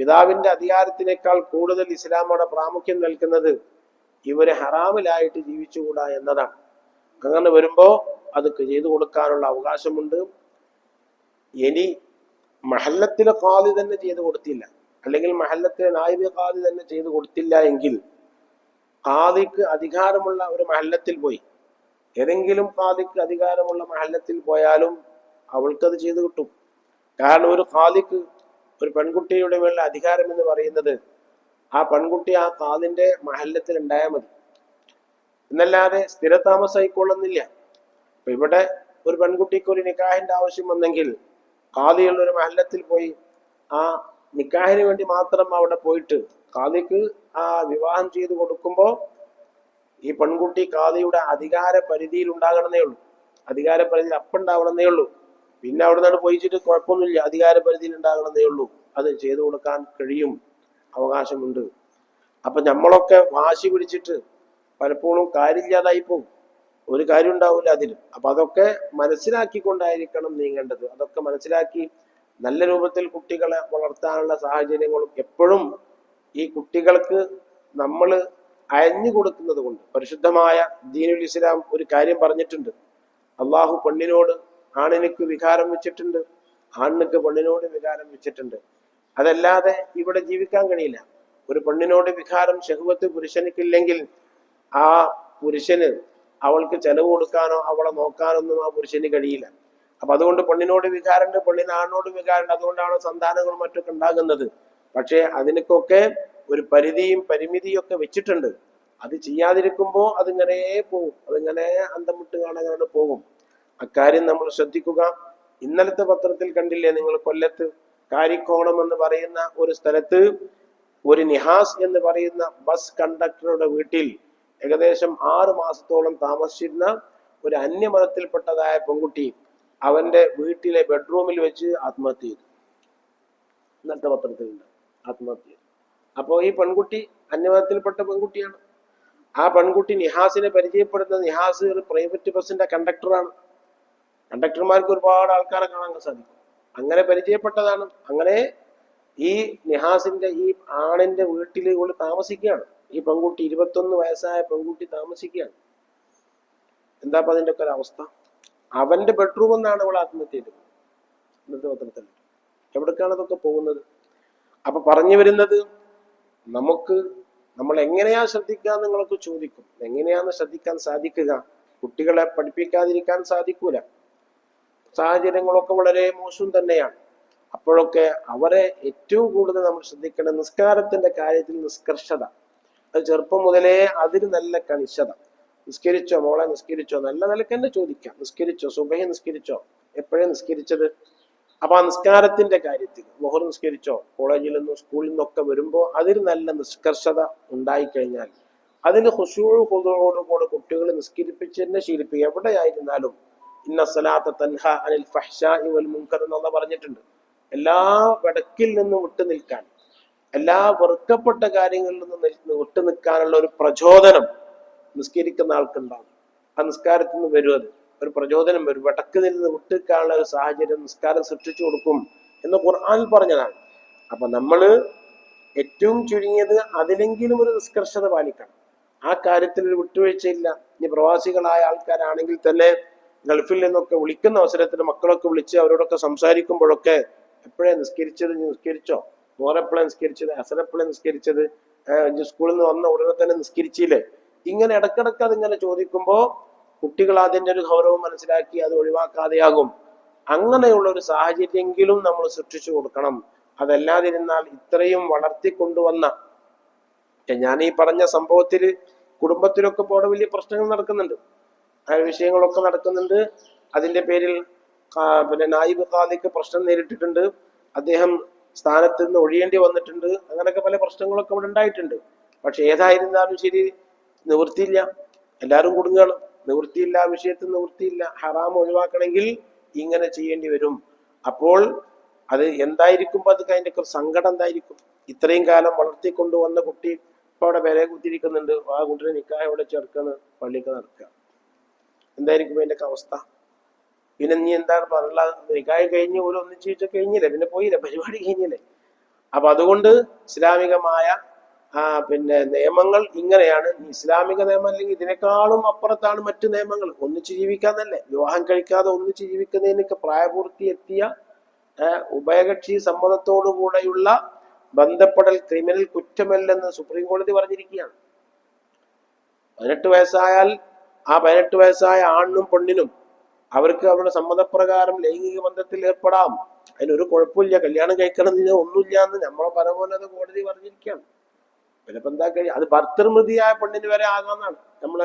പിതാവിന്റെ അധികാരത്തിനേക്കാൾ കൂടുതൽ ഇസ്ലാം അവിടെ പ്രാമുഖ്യം നൽകുന്നത് ഇവര് ഹറാമിലായിട്ട് ജീവിച്ചുകൂടാ എന്നതാണ്. അങ്ങനെ വരുമ്പോ അത് ചെയ്തു കൊടുക്കാനുള്ള അവകാശമുണ്ട്. ഇനി മഹല്ലത്തിലെ ഖാദി തന്നെ ചെയ്തു കൊടുത്തില്ല, അല്ലെങ്കിൽ മഹല്ലത്തിലെ നായിബ് ഖാദി തന്നെ ചെയ്തു കൊടുത്തില്ല എങ്കിൽ ഖാദിക്ക് അധികാരമുള്ള ഒരു മഹല്ലത്തിൽ പോയി, ഏതെങ്കിലും ഖാദിക്ക് അധികാരമുള്ള മഹല്ലത്തിൽ പോയാലും അവൾക്കത് ചെയ്തു കിട്ടും. കാരണം ഒരു ഖാദിക്ക് ഒരു പെൺകുട്ടിയുടെ മേലുള്ള അധികാരം എന്ന് പറയുന്നത് ആ പെൺകുട്ടി ആ ഖാദിന്റെ മഹല്ലത്തിൽ ഉണ്ടായാൽ മതി എന്നല്ലാതെ സ്ഥിരതാമസമായിക്കൊള്ളുന്നില്ല. അപ്പൊ ഇവിടെ ഒരു പെൺകുട്ടിക്ക് ഒരു നിക്കാഹിന്റെ ആവശ്യം വന്നെങ്കിൽ ഖാദിയുള്ള ഒരു മഹല്ലത്തിൽ പോയി ആ നിക്കാഹിന് വേണ്ടി മാത്രം അവിടെ പോയിട്ട് ഖാദിക്ക് ആ വിവാഹം ചെയ്തു കൊടുക്കുമ്പോൾ ഈ പെൺകുട്ടി ഖാദിയുടെ അധികാര പരിധിയിൽ ഉണ്ടാകണമെന്നേ ഉള്ളൂ. അധികാര പരിധിയിൽ ഉണ്ടാവണമെന്നേ ഉള്ളൂ. പിന്നെ അവിടെ നിന്ന് പോയിച്ചിട്ട് കുഴപ്പമൊന്നുമില്ല, അധികാര പരിധിയിൽ ഉണ്ടാകണമെന്നേ ഉള്ളൂ. അത് ചെയ്തു കൊടുക്കാൻ കഴിയും, അവകാശമുണ്ട്. അപ്പൊ നമ്മളൊക്കെ വാശി പിടിച്ചിട്ട് പലപ്പോഴും കാര്യമില്ലാതായി പോകും, ഒരു കാര്യം ഉണ്ടാവില്ല അതിൽ. അപ്പൊ അതൊക്കെ മനസ്സിലാക്കിക്കൊണ്ടായിരിക്കണം നീങ്ങേണ്ടത്. അതൊക്കെ മനസ്സിലാക്കി നല്ല രൂപത്തിൽ കുട്ടികളെ വളർത്താനുള്ള സാഹചര്യങ്ങളും എപ്പോഴും ഈ കുട്ടികൾക്ക് നമ്മൾ അയഞ്ഞു കൊടുക്കുന്നത് കൊണ്ട്. പരിശുദ്ധമായ ദീനുൽ ഇസ്ലാം ഒരു കാര്യം പറഞ്ഞിട്ടുണ്ട്, അള്ളാഹു പെണ്ണിനോട് ആണിനക്ക് വികാരം വെച്ചിട്ടുണ്ട്, ആണിനക്ക് പെണ്ണിനോട് വികാരം വെച്ചിട്ടുണ്ട്. അതല്ലാതെ ഇവിടെ ജീവിക്കാൻ കഴിയില്ല. ഒരു പെണ്ണിനോട് വികാരം ശഹ്വത്ത് പുരുഷനിക്കില്ലെങ്കിൽ ആ പുരുഷന് അവൾക്ക് ചെലവ് കൊടുക്കാനോ അവളെ നോക്കാനൊന്നും ആ പുരുഷന് കഴിയില്ല. അപ്പൊ അതുകൊണ്ട് പെണ്ണിനോട് വികാരമുണ്ട്, പെണ്ണിന് ആണിനോട് വികാരമുണ്ട്. അതുകൊണ്ടാണ് സന്താനങ്ങളും മറ്റൊക്കെ ഉണ്ടാകുന്നത്. പക്ഷെ അതിനൊക്കെ ഒരു പരിധിയും പരിമിതിയും ഒക്കെ വെച്ചിട്ടുണ്ട്. അത് ചെയ്യാതിരിക്കുമ്പോ അതിങ്ങനെ പോകും, അതിങ്ങനെ അന്തം വിട്ട് കാണാൻ പോകും. അക്കാര്യം നമ്മൾ ശ്രദ്ധിക്കുക. ഇന്നലത്തെ പത്രത്തിൽ കണ്ടില്ലേ നിങ്ങൾ, കൊല്ലത്ത് കാരിക്കോണം എന്ന് പറയുന്ന ഒരു സ്ഥലത്ത് ഒരു നിഹാസ് എന്ന് പറയുന്ന ബസ് കണ്ടക്ടറുടെ വീട്ടിൽ ഏകദേശം 6 മാസത്തോളം താമസിച്ചിരുന്ന ഒരു അന്യമതത്തിൽപ്പെട്ടതായ പെൺകുട്ടി അവന്റെ വീട്ടിലെ ബെഡ്റൂമിൽ വെച്ച് ആത്മഹത്യ ചെയ്തു. ഇന്നത്തെ പത്രത്തിലുണ്ട്, ആത്മഹത്യ ചെയ്തു. അപ്പോ ഈ പെൺകുട്ടി അന്യമതത്തിൽപ്പെട്ട പെൺകുട്ടിയാണ്. ആ പെൺകുട്ടി നിഹാസിനെ പരിചയപ്പെടുന്ന നിഹാസ് ഒരു പ്രൈവറ്റ് ബസിന്റെ കണ്ടക്ടറാണ്. കണ്ടക്ടർമാർക്ക് ഒരുപാട് ആൾക്കാരെ കാണാൻ സാധിക്കും. അങ്ങനെ പരിചയപ്പെട്ടതാണ്. അങ്ങനെ ഈ നിഹാസിന്റെ ഈ ആണിന്റെ വീട്ടിൽ ഇവള് താമസിക്കുകയാണ്. ഈ പെൺകുട്ടി 21 വയസ്സായ പെൺകുട്ടി താമസിക്കുകയാണ്. എന്താ അപ്പൊ അതിന്റെ ഒക്കെ ഒരു അവസ്ഥ? അവന്റെ ബെഡ്റൂം എന്നാണ് ഇവൾ ആത്മഹത്യ ചെയ്തത്. ഇന്നത്തെ പത്രത്തിൽ എവിടേക്കാണ് അതൊക്കെ പോകുന്നത്? അപ്പൊ പറഞ്ഞു വരുന്നത്, നമ്മൾ എങ്ങനെയാ ശ്രദ്ധിക്കുക നിങ്ങളൊക്കെ ചോദിക്കും. എങ്ങനെയാന്ന് ശ്രദ്ധിക്കാൻ സാധിക്കുക? കുട്ടികളെ പഠിപ്പിക്കാതിരിക്കാൻ സാധിക്കൂല. സാഹചര്യങ്ങളൊക്കെ വളരെ മോശം തന്നെയാണ്. അപ്പോഴൊക്കെ അവരെ ഏറ്റവും കൂടുതൽ നമ്മൾ ശ്രദ്ധിക്കേണ്ട നിസ്കാരത്തിന്റെ കാര്യത്തിൽ നിഷ്കർഷത. അത് ചെറുപ്പം മുതലേ അതിന് നല്ല കണിശത. നിസ്കരിച്ചോ മോളെ, നിസ്കരിച്ചോ? നല്ല നിലക്ക് തന്നെ ചോദിക്കാം. നിസ്കരിച്ചോ? സുബഹി നിസ്കരിച്ചോ? എപ്പോഴേ നിസ്കരിച്ചത്? അപ്പൊ ആ നിസ്കാരത്തിന്റെ കാര്യത്തിൽ മുഹർ നിസ്കരിച്ചോ? കോളേജിൽ നിന്നും സ്കൂളിൽ നിന്നൊക്കെ വരുമ്പോ അതിൽ നല്ല നിഷ്കർഷത ഉണ്ടായിക്കഴിഞ്ഞാൽ അതിന് ഖുശൂഅോടുകൂടെ കുട്ടികളെ നിസ്കരിപ്പിച്ച് തന്നെ ശീലിപ്പിക്കുക. എവിടെയായിരുന്നാലും ഇന്ന സലാത്ത തൻഹ അനിൽ ഫഹ്ശാഇ വൽ മുൻകർ എന്നുള്ള പറഞ്ഞിട്ടുണ്ട്. എല്ലാ വടക്കിൽ നിന്നും വിട്ടു നിൽക്കാൻ, എല്ലാ വെറുക്കപ്പെട്ട കാര്യങ്ങളിൽ നിന്നും വിട്ടു നിൽക്കാനുള്ള ഒരു പ്രചോദനം നിസ്കരിക്കുന്ന ആൾക്കുണ്ടാകും. ആ നിസ്കാരത്തിൽ നിന്ന് വരും, അത് ഒരു പ്രചോദനം വരും. വടക്ക് നിന്ന് വിട്ടു നിൽക്കാനുള്ള ഒരു സാഹചര്യം നിസ്കാരം സൃഷ്ടിച്ചു കൊടുക്കും എന്ന് ഖുർആനിൽ പറഞ്ഞതാണ്. അപ്പൊ നമ്മള് ഏറ്റവും ചുരുങ്ങിയത് അതിലെങ്കിലും ഒരു നിഷ്കർഷത പാലിക്കണം. ആ കാര്യത്തിൽ ഒരു വിട്ടുവീഴ്ചയില്ല. ഇനി പ്രവാസികളായ ആൾക്കാരാണെങ്കിൽ തന്നെ ഗൾഫിൽ നിന്നൊക്കെ വിളിക്കുന്ന അവസരത്തിൽ മക്കളൊക്കെ വിളിച്ച് അവരോടൊക്കെ സംസാരിക്കുമ്പോഴൊക്കെ എപ്പോഴേ നിസ്കരിച്ചത്? നിസ്കരിച്ചോ? മോറെപ്പോഴേ നിസ്കരിച്ചത്? അസറെപ്പോഴേ നിസ്കരിച്ചത്? സ്കൂളിൽ നിന്ന് വന്ന ഉടനെ തന്നെ നിസ്കരിച്ചില്ലേ? ഇങ്ങനെ ഇടക്കിടക്ക് അതിങ്ങനെ ചോദിക്കുമ്പോ കുട്ടികൾ അതിന്റെ ഒരു ഗൗരവം മനസ്സിലാക്കി അത് ഒഴിവാക്കാതെയാകും. അങ്ങനെയുള്ള ഒരു സാഹചര്യമെങ്കിലും നമ്മൾ സൃഷ്ടിച്ചു കൊടുക്കണം. അതല്ലാതിരുന്നാൽ ഇത്രയും വളർത്തിക്കൊണ്ടുവന്ന, ഞാൻ ഈ പറഞ്ഞ സംഭവത്തിൽ കുടുംബത്തിലൊക്കെ പോടെ വലിയ പ്രശ്നങ്ങൾ നടക്കുന്നുണ്ട്, വിഷയങ്ങളൊക്കെ നടക്കുന്നുണ്ട്. അതിന്റെ പേരിൽ പിന്നെ നായിബ് ഖാദിക്ക് പ്രശ്നം നേരിട്ടിട്ടുണ്ട്, അദ്ദേഹം സ്ഥാനത്ത് നിന്ന് ഒഴിയേണ്ടി വന്നിട്ടുണ്ട്. അങ്ങനെയൊക്കെ പല പ്രശ്നങ്ങളൊക്കെ ഇവിടെ ഉണ്ടായിട്ടുണ്ട്. പക്ഷെ ഏതായിരുന്നാലും ശരി, നിവൃത്തിയില്ല. എല്ലാവരും കുടുങ്ങുകയാണ്. നിവൃത്തിയില്ല, ആ വിഷയത്തിൽ നിവൃത്തിയില്ല. ഹറാം ഒഴിവാക്കണമെങ്കിൽ ഇങ്ങനെ ചെയ്യേണ്ടി വരും. അപ്പോൾ അത് എന്തായിരിക്കും? അത് അതിൻ്റെ സങ്കടം എന്തായിരിക്കും? ഇത്രയും കാലം വളർത്തിക്കൊണ്ടുവന്ന കുട്ടി ഇപ്പൊ അവിടെ വില കുത്തിരിക്കുന്നുണ്ട്. ആ കുട്ടിയെ നിക്കാഹ് അവിടെ ചേർക്കുന്ന പള്ളിക്ക് നടക്കുക. എന്തായിരിക്കും അതിൻ്റെ അവസ്ഥ? പിന്നെ നീ എന്താണ് പറഞ്ഞ നിക്കാഹ് കഴിഞ്ഞ് ഒരു ഒന്നിച്ച് കഴിഞ്ഞില്ലേ, പിന്നെ പോയില്ലേ, പരിപാടി കഴിഞ്ഞില്ലേ. അപ്പൊ അതുകൊണ്ട് ഇസ്ലാമികമായ പിന്നെ നിയമങ്ങൾ ഇങ്ങനെയാണ്. ഇസ്ലാമിക നിയമം അല്ലെങ്കിൽ ഇതിനേക്കാളും അപ്പുറത്താണ് മറ്റു നിയമങ്ങൾ. ഒന്നിച്ച് ജീവിക്കാന്നല്ലേ, വിവാഹം കഴിക്കാതെ ഒന്നിച്ച് ജീവിക്കുന്നതിനൊക്കെ പ്രായപൂർത്തി എത്തിയ ഉഭയകക്ഷി സമ്മതത്തോടു കൂടെയുള്ള ബന്ധപ്പെടൽ ക്രിമിനൽ കുറ്റമല്ലെന്ന് സുപ്രീം കോടതി പറഞ്ഞിരിക്കുകയാണ്. 18 വയസ്സായാൽ ആ 18 വയസ്സായ ആണിനും പെണ്ണിനും അവർക്ക് അവരുടെ സമ്മതപ്രകാരം ലൈംഗിക ബന്ധത്തിൽ ഏർപ്പെടാം. അതിനൊരു കുഴപ്പമില്ല. കല്യാണം കഴിക്കണമെന്ന് ഒന്നുമില്ല എന്ന് നമ്മളെ പരമോന്നത കോടതി പറഞ്ഞിരിക്കുകയാണ്. ചിലപ്പോൾ എന്താ കഴിയും, അത് ഭർത്തൃമൃതിയായ പെണ്ണിന് വരെ ആകാമെന്നാണ് നമ്മളെ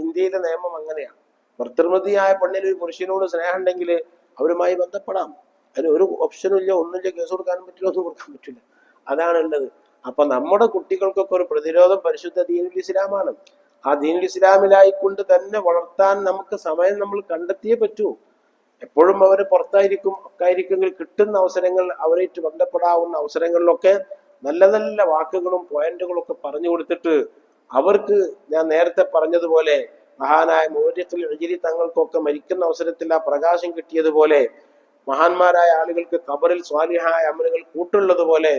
ഇന്ത്യയിലെ നിയമം. അങ്ങനെയാണ്. ഭർത്തൃമൃതിയായ പെണ്ണിന് ഒരു പുരുഷനോട് സ്നേഹം ഉണ്ടെങ്കിൽ അവരുമായി ബന്ധപ്പെടാം. അതിന് ഒരു ഓപ്ഷനും ഇല്ല, ഒന്നുമില്ല, കേസ് കൊടുക്കാനും പറ്റില്ല, ഒന്നും കൊടുക്കാൻ പറ്റില്ല. അതാണുള്ളത്. അപ്പൊ നമ്മുടെ കുട്ടികൾക്കൊക്കെ ഒരു പ്രതിരോധം പരിശുദ്ധ ദീനുൽ ഇസ്ലാമാണ്. ആ ദീനുൽ ഇസ്ലാമിലായിക്കൊണ്ട് തന്നെ വളർത്താൻ നമുക്ക് സമയം നമ്മൾ കണ്ടെത്തിയേ പറ്റൂ. എപ്പോഴും അവർ പുറത്തായിരിക്കും, ഒക്കായിരിക്കുമെങ്കിൽ കിട്ടുന്ന അവസരങ്ങൾ, അവരായിട്ട് ബന്ധപ്പെടാവുന്ന അവസരങ്ങളിലൊക്കെ നല്ല നല്ല വാക്കുകളും പോയിന്റുകളും ഒക്കെ പറഞ്ഞു കൊടുത്തിട്ട് അവർക്ക്, ഞാൻ നേരത്തെ പറഞ്ഞതുപോലെ മഹാനായ മൗര്യത്തുൽ ഇജ്രി തങ്ങൾക്കൊക്കെ മരിക്കുന്ന അവസരത്തിൽ ആ പ്രകാശം കിട്ടിയതുപോലെ മഹാന്മാരായ ആളുകൾക്ക് ഖബറിൽ സ്വാലിഹായ അമലുകൾ കൂട്ടുള്ളതുപോലെ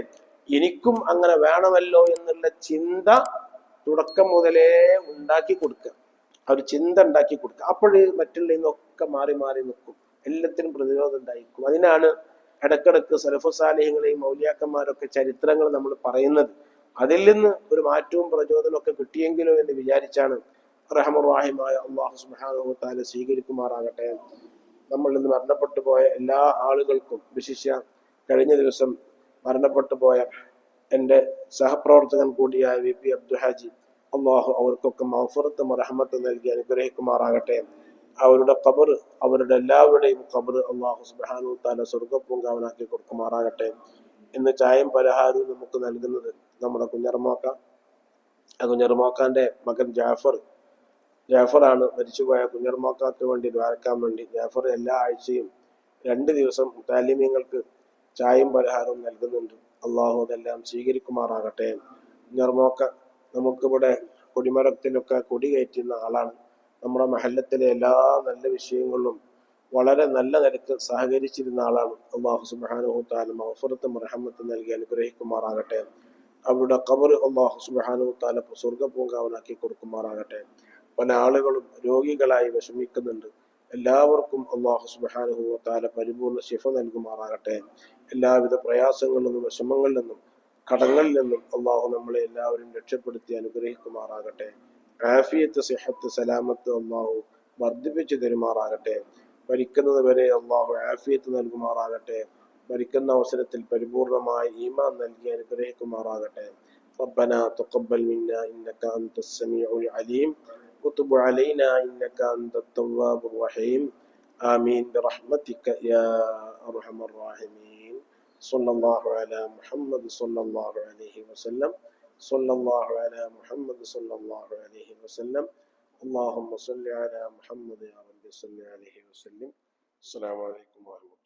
എനിക്കും അങ്ങനെ വേണമല്ലോ എന്നുള്ള ചിന്ത തുടക്കം മുതലേ ഉണ്ടാക്കി കൊടുക്കുക. ആ ഒരു ചിന്ത ഉണ്ടാക്കി കൊടുക്കുക. അപ്പോഴേ മറ്റുള്ള നിന്നൊക്കെ മാറി മാറി നിൽക്കും, എല്ലാത്തിനും പ്രതിരോധം ഉണ്ടായിരിക്കും. അതിനാണ് ഇടക്കിടക്ക് സലഫുസാലിഹ്യങ്ങളെയും മൗലിയാക്കന്മാരൊക്കെ ചരിത്രങ്ങൾ നമ്മൾ പറയുന്നത്. അതിൽ നിന്ന് ഒരു മാറ്റവും പ്രചോദനവും ഒക്കെ കിട്ടിയെങ്കിലോ എന്ന് വിചാരിച്ചാണ്. റഹ്മാനുറഹീമായ അല്ലാഹു സുബ്ഹാനഹു വ തആല സ്വീകരിക്കുമാറാകട്ടെ. നമ്മൾ ഇന്ന് മരണപ്പെട്ടു പോയ എല്ലാ ആളുകൾക്കും, വിശിഷ്യ കഴിഞ്ഞ ദിവസം മരണപ്പെട്ടു പോയ എൻ്റെ സഹപ്രവർത്തകൻ കൂടിയായ വി പി അബ്ദുൽ ഹാജി, അള്ളാഹു അവർക്കൊക്കെ മഗ്ഫിറത്തും റഹ്മത്തും നൽകി അനുഗ്രഹിക്കുമാറാകട്ടെ. അവരുടെ ഖബർ, അവരുടെ എല്ലാവരുടെയും ഖബർ അള്ളാഹു സുബ്ഹാനഹു വ തആല സ്വർഗ്ഗപൂങ്കാവനാക്കി കൊടുക്കുമാറാകട്ടെ. ഇന്ന് ചായയും പലഹാരവും നമുക്ക് നൽകുന്നത് നമ്മുടെ കുഞ്ഞർമാക്ക. ആ കുഞ്ഞർമാക്കാന്റെ മകൻ ജാഫറാണ്. മരിച്ചുപോയ കുഞ്ഞർമാക്കാക്ക് വേണ്ടി ദ്വാരക്കാൻ വേണ്ടി ജാഫർ എല്ലാ ആഴ്ചയും 2 ദിവസം താലിമ്യങ്ങൾക്ക് ചായയും പലഹാരവും നൽകുന്നുണ്ട്. അള്ളാഹു അതെല്ലാം സ്വീകരിക്കുമാറാകട്ടെ. കുഞ്ഞർമാക്ക നമുക്കിവിടെ കൊടിമരത്തിലൊക്കെ കൊടി കയറ്റുന്ന ആളാണ്. നമ്മുടെ മഹല്ലത്തിലെ എല്ലാ നല്ല വിഷയങ്ങളിലും വളരെ നല്ല നിലക്ക് സഹകരിച്ചിരുന്ന ആളാണ്. അല്ലാഹു സുബ്ഹാനഹു വ തആല മഗ്ഫിറത്തും റഹ്മത്തും നൽകി അനുഗ്രഹിക്കുമാറാകട്ടെ. അവരുടെ ഖബർ അല്ലാഹു സുബ്ഹാനഹു വ തആല സ്വർഗ്ഗപൂങ്കാവനാക്കി കൊടുക്കുമാറാകട്ടെ. പല ആളുകളും രോഗികളായി വിഷമിക്കുന്നുണ്ട്. എല്ലാവർക്കും അല്ലാഹു സുബ്ഹാനഹു വ തആല പരിപൂർണ്ണ ശിഫ നൽകുമാറാകട്ടെ. എല്ലാവിധ പ്രയാസങ്ങളിൽ നിന്നും വിഷമങ്ങളിൽ നിന്നും കടങ്ങളിൽ നിന്നും അല്ലാഹു നമ്മളെ എല്ലാവരും രക്ഷപ്പെടുത്തി അനുഗ്രഹിക്കുമാറാകട്ടെ. ആഫിയത്ത്, സിഹത്ത്, സലാമത്ത് അല്ലാഹു വർദ്ധിപ്പിച്ചു തരുമാറാകട്ടെ. മരിക്കുന്നത് വരെ അല്ലാഹു ആഫിയത്ത് നൽകുമാറാകട്ടെ. മരിക്കുന്ന അവസരത്തിൽ പരിപൂർണമായി ഈമാൻ നൽകി അനുഗ്രഹിക്കുമാറാകട്ടെ. ربنا تقبل منا إنك أنت السميع العليم وتب علينا إنك أنت التواب الرحيم آمين برحمتك يا أرحم الراحمين. صلى الله على محمد صلى الله عليه وسلم. صلى الله على محمد صلى الله عليه وسلم. اللهم صل على محمد يا رب صل عليه وسلم. السلام عليكم ورحمة الله.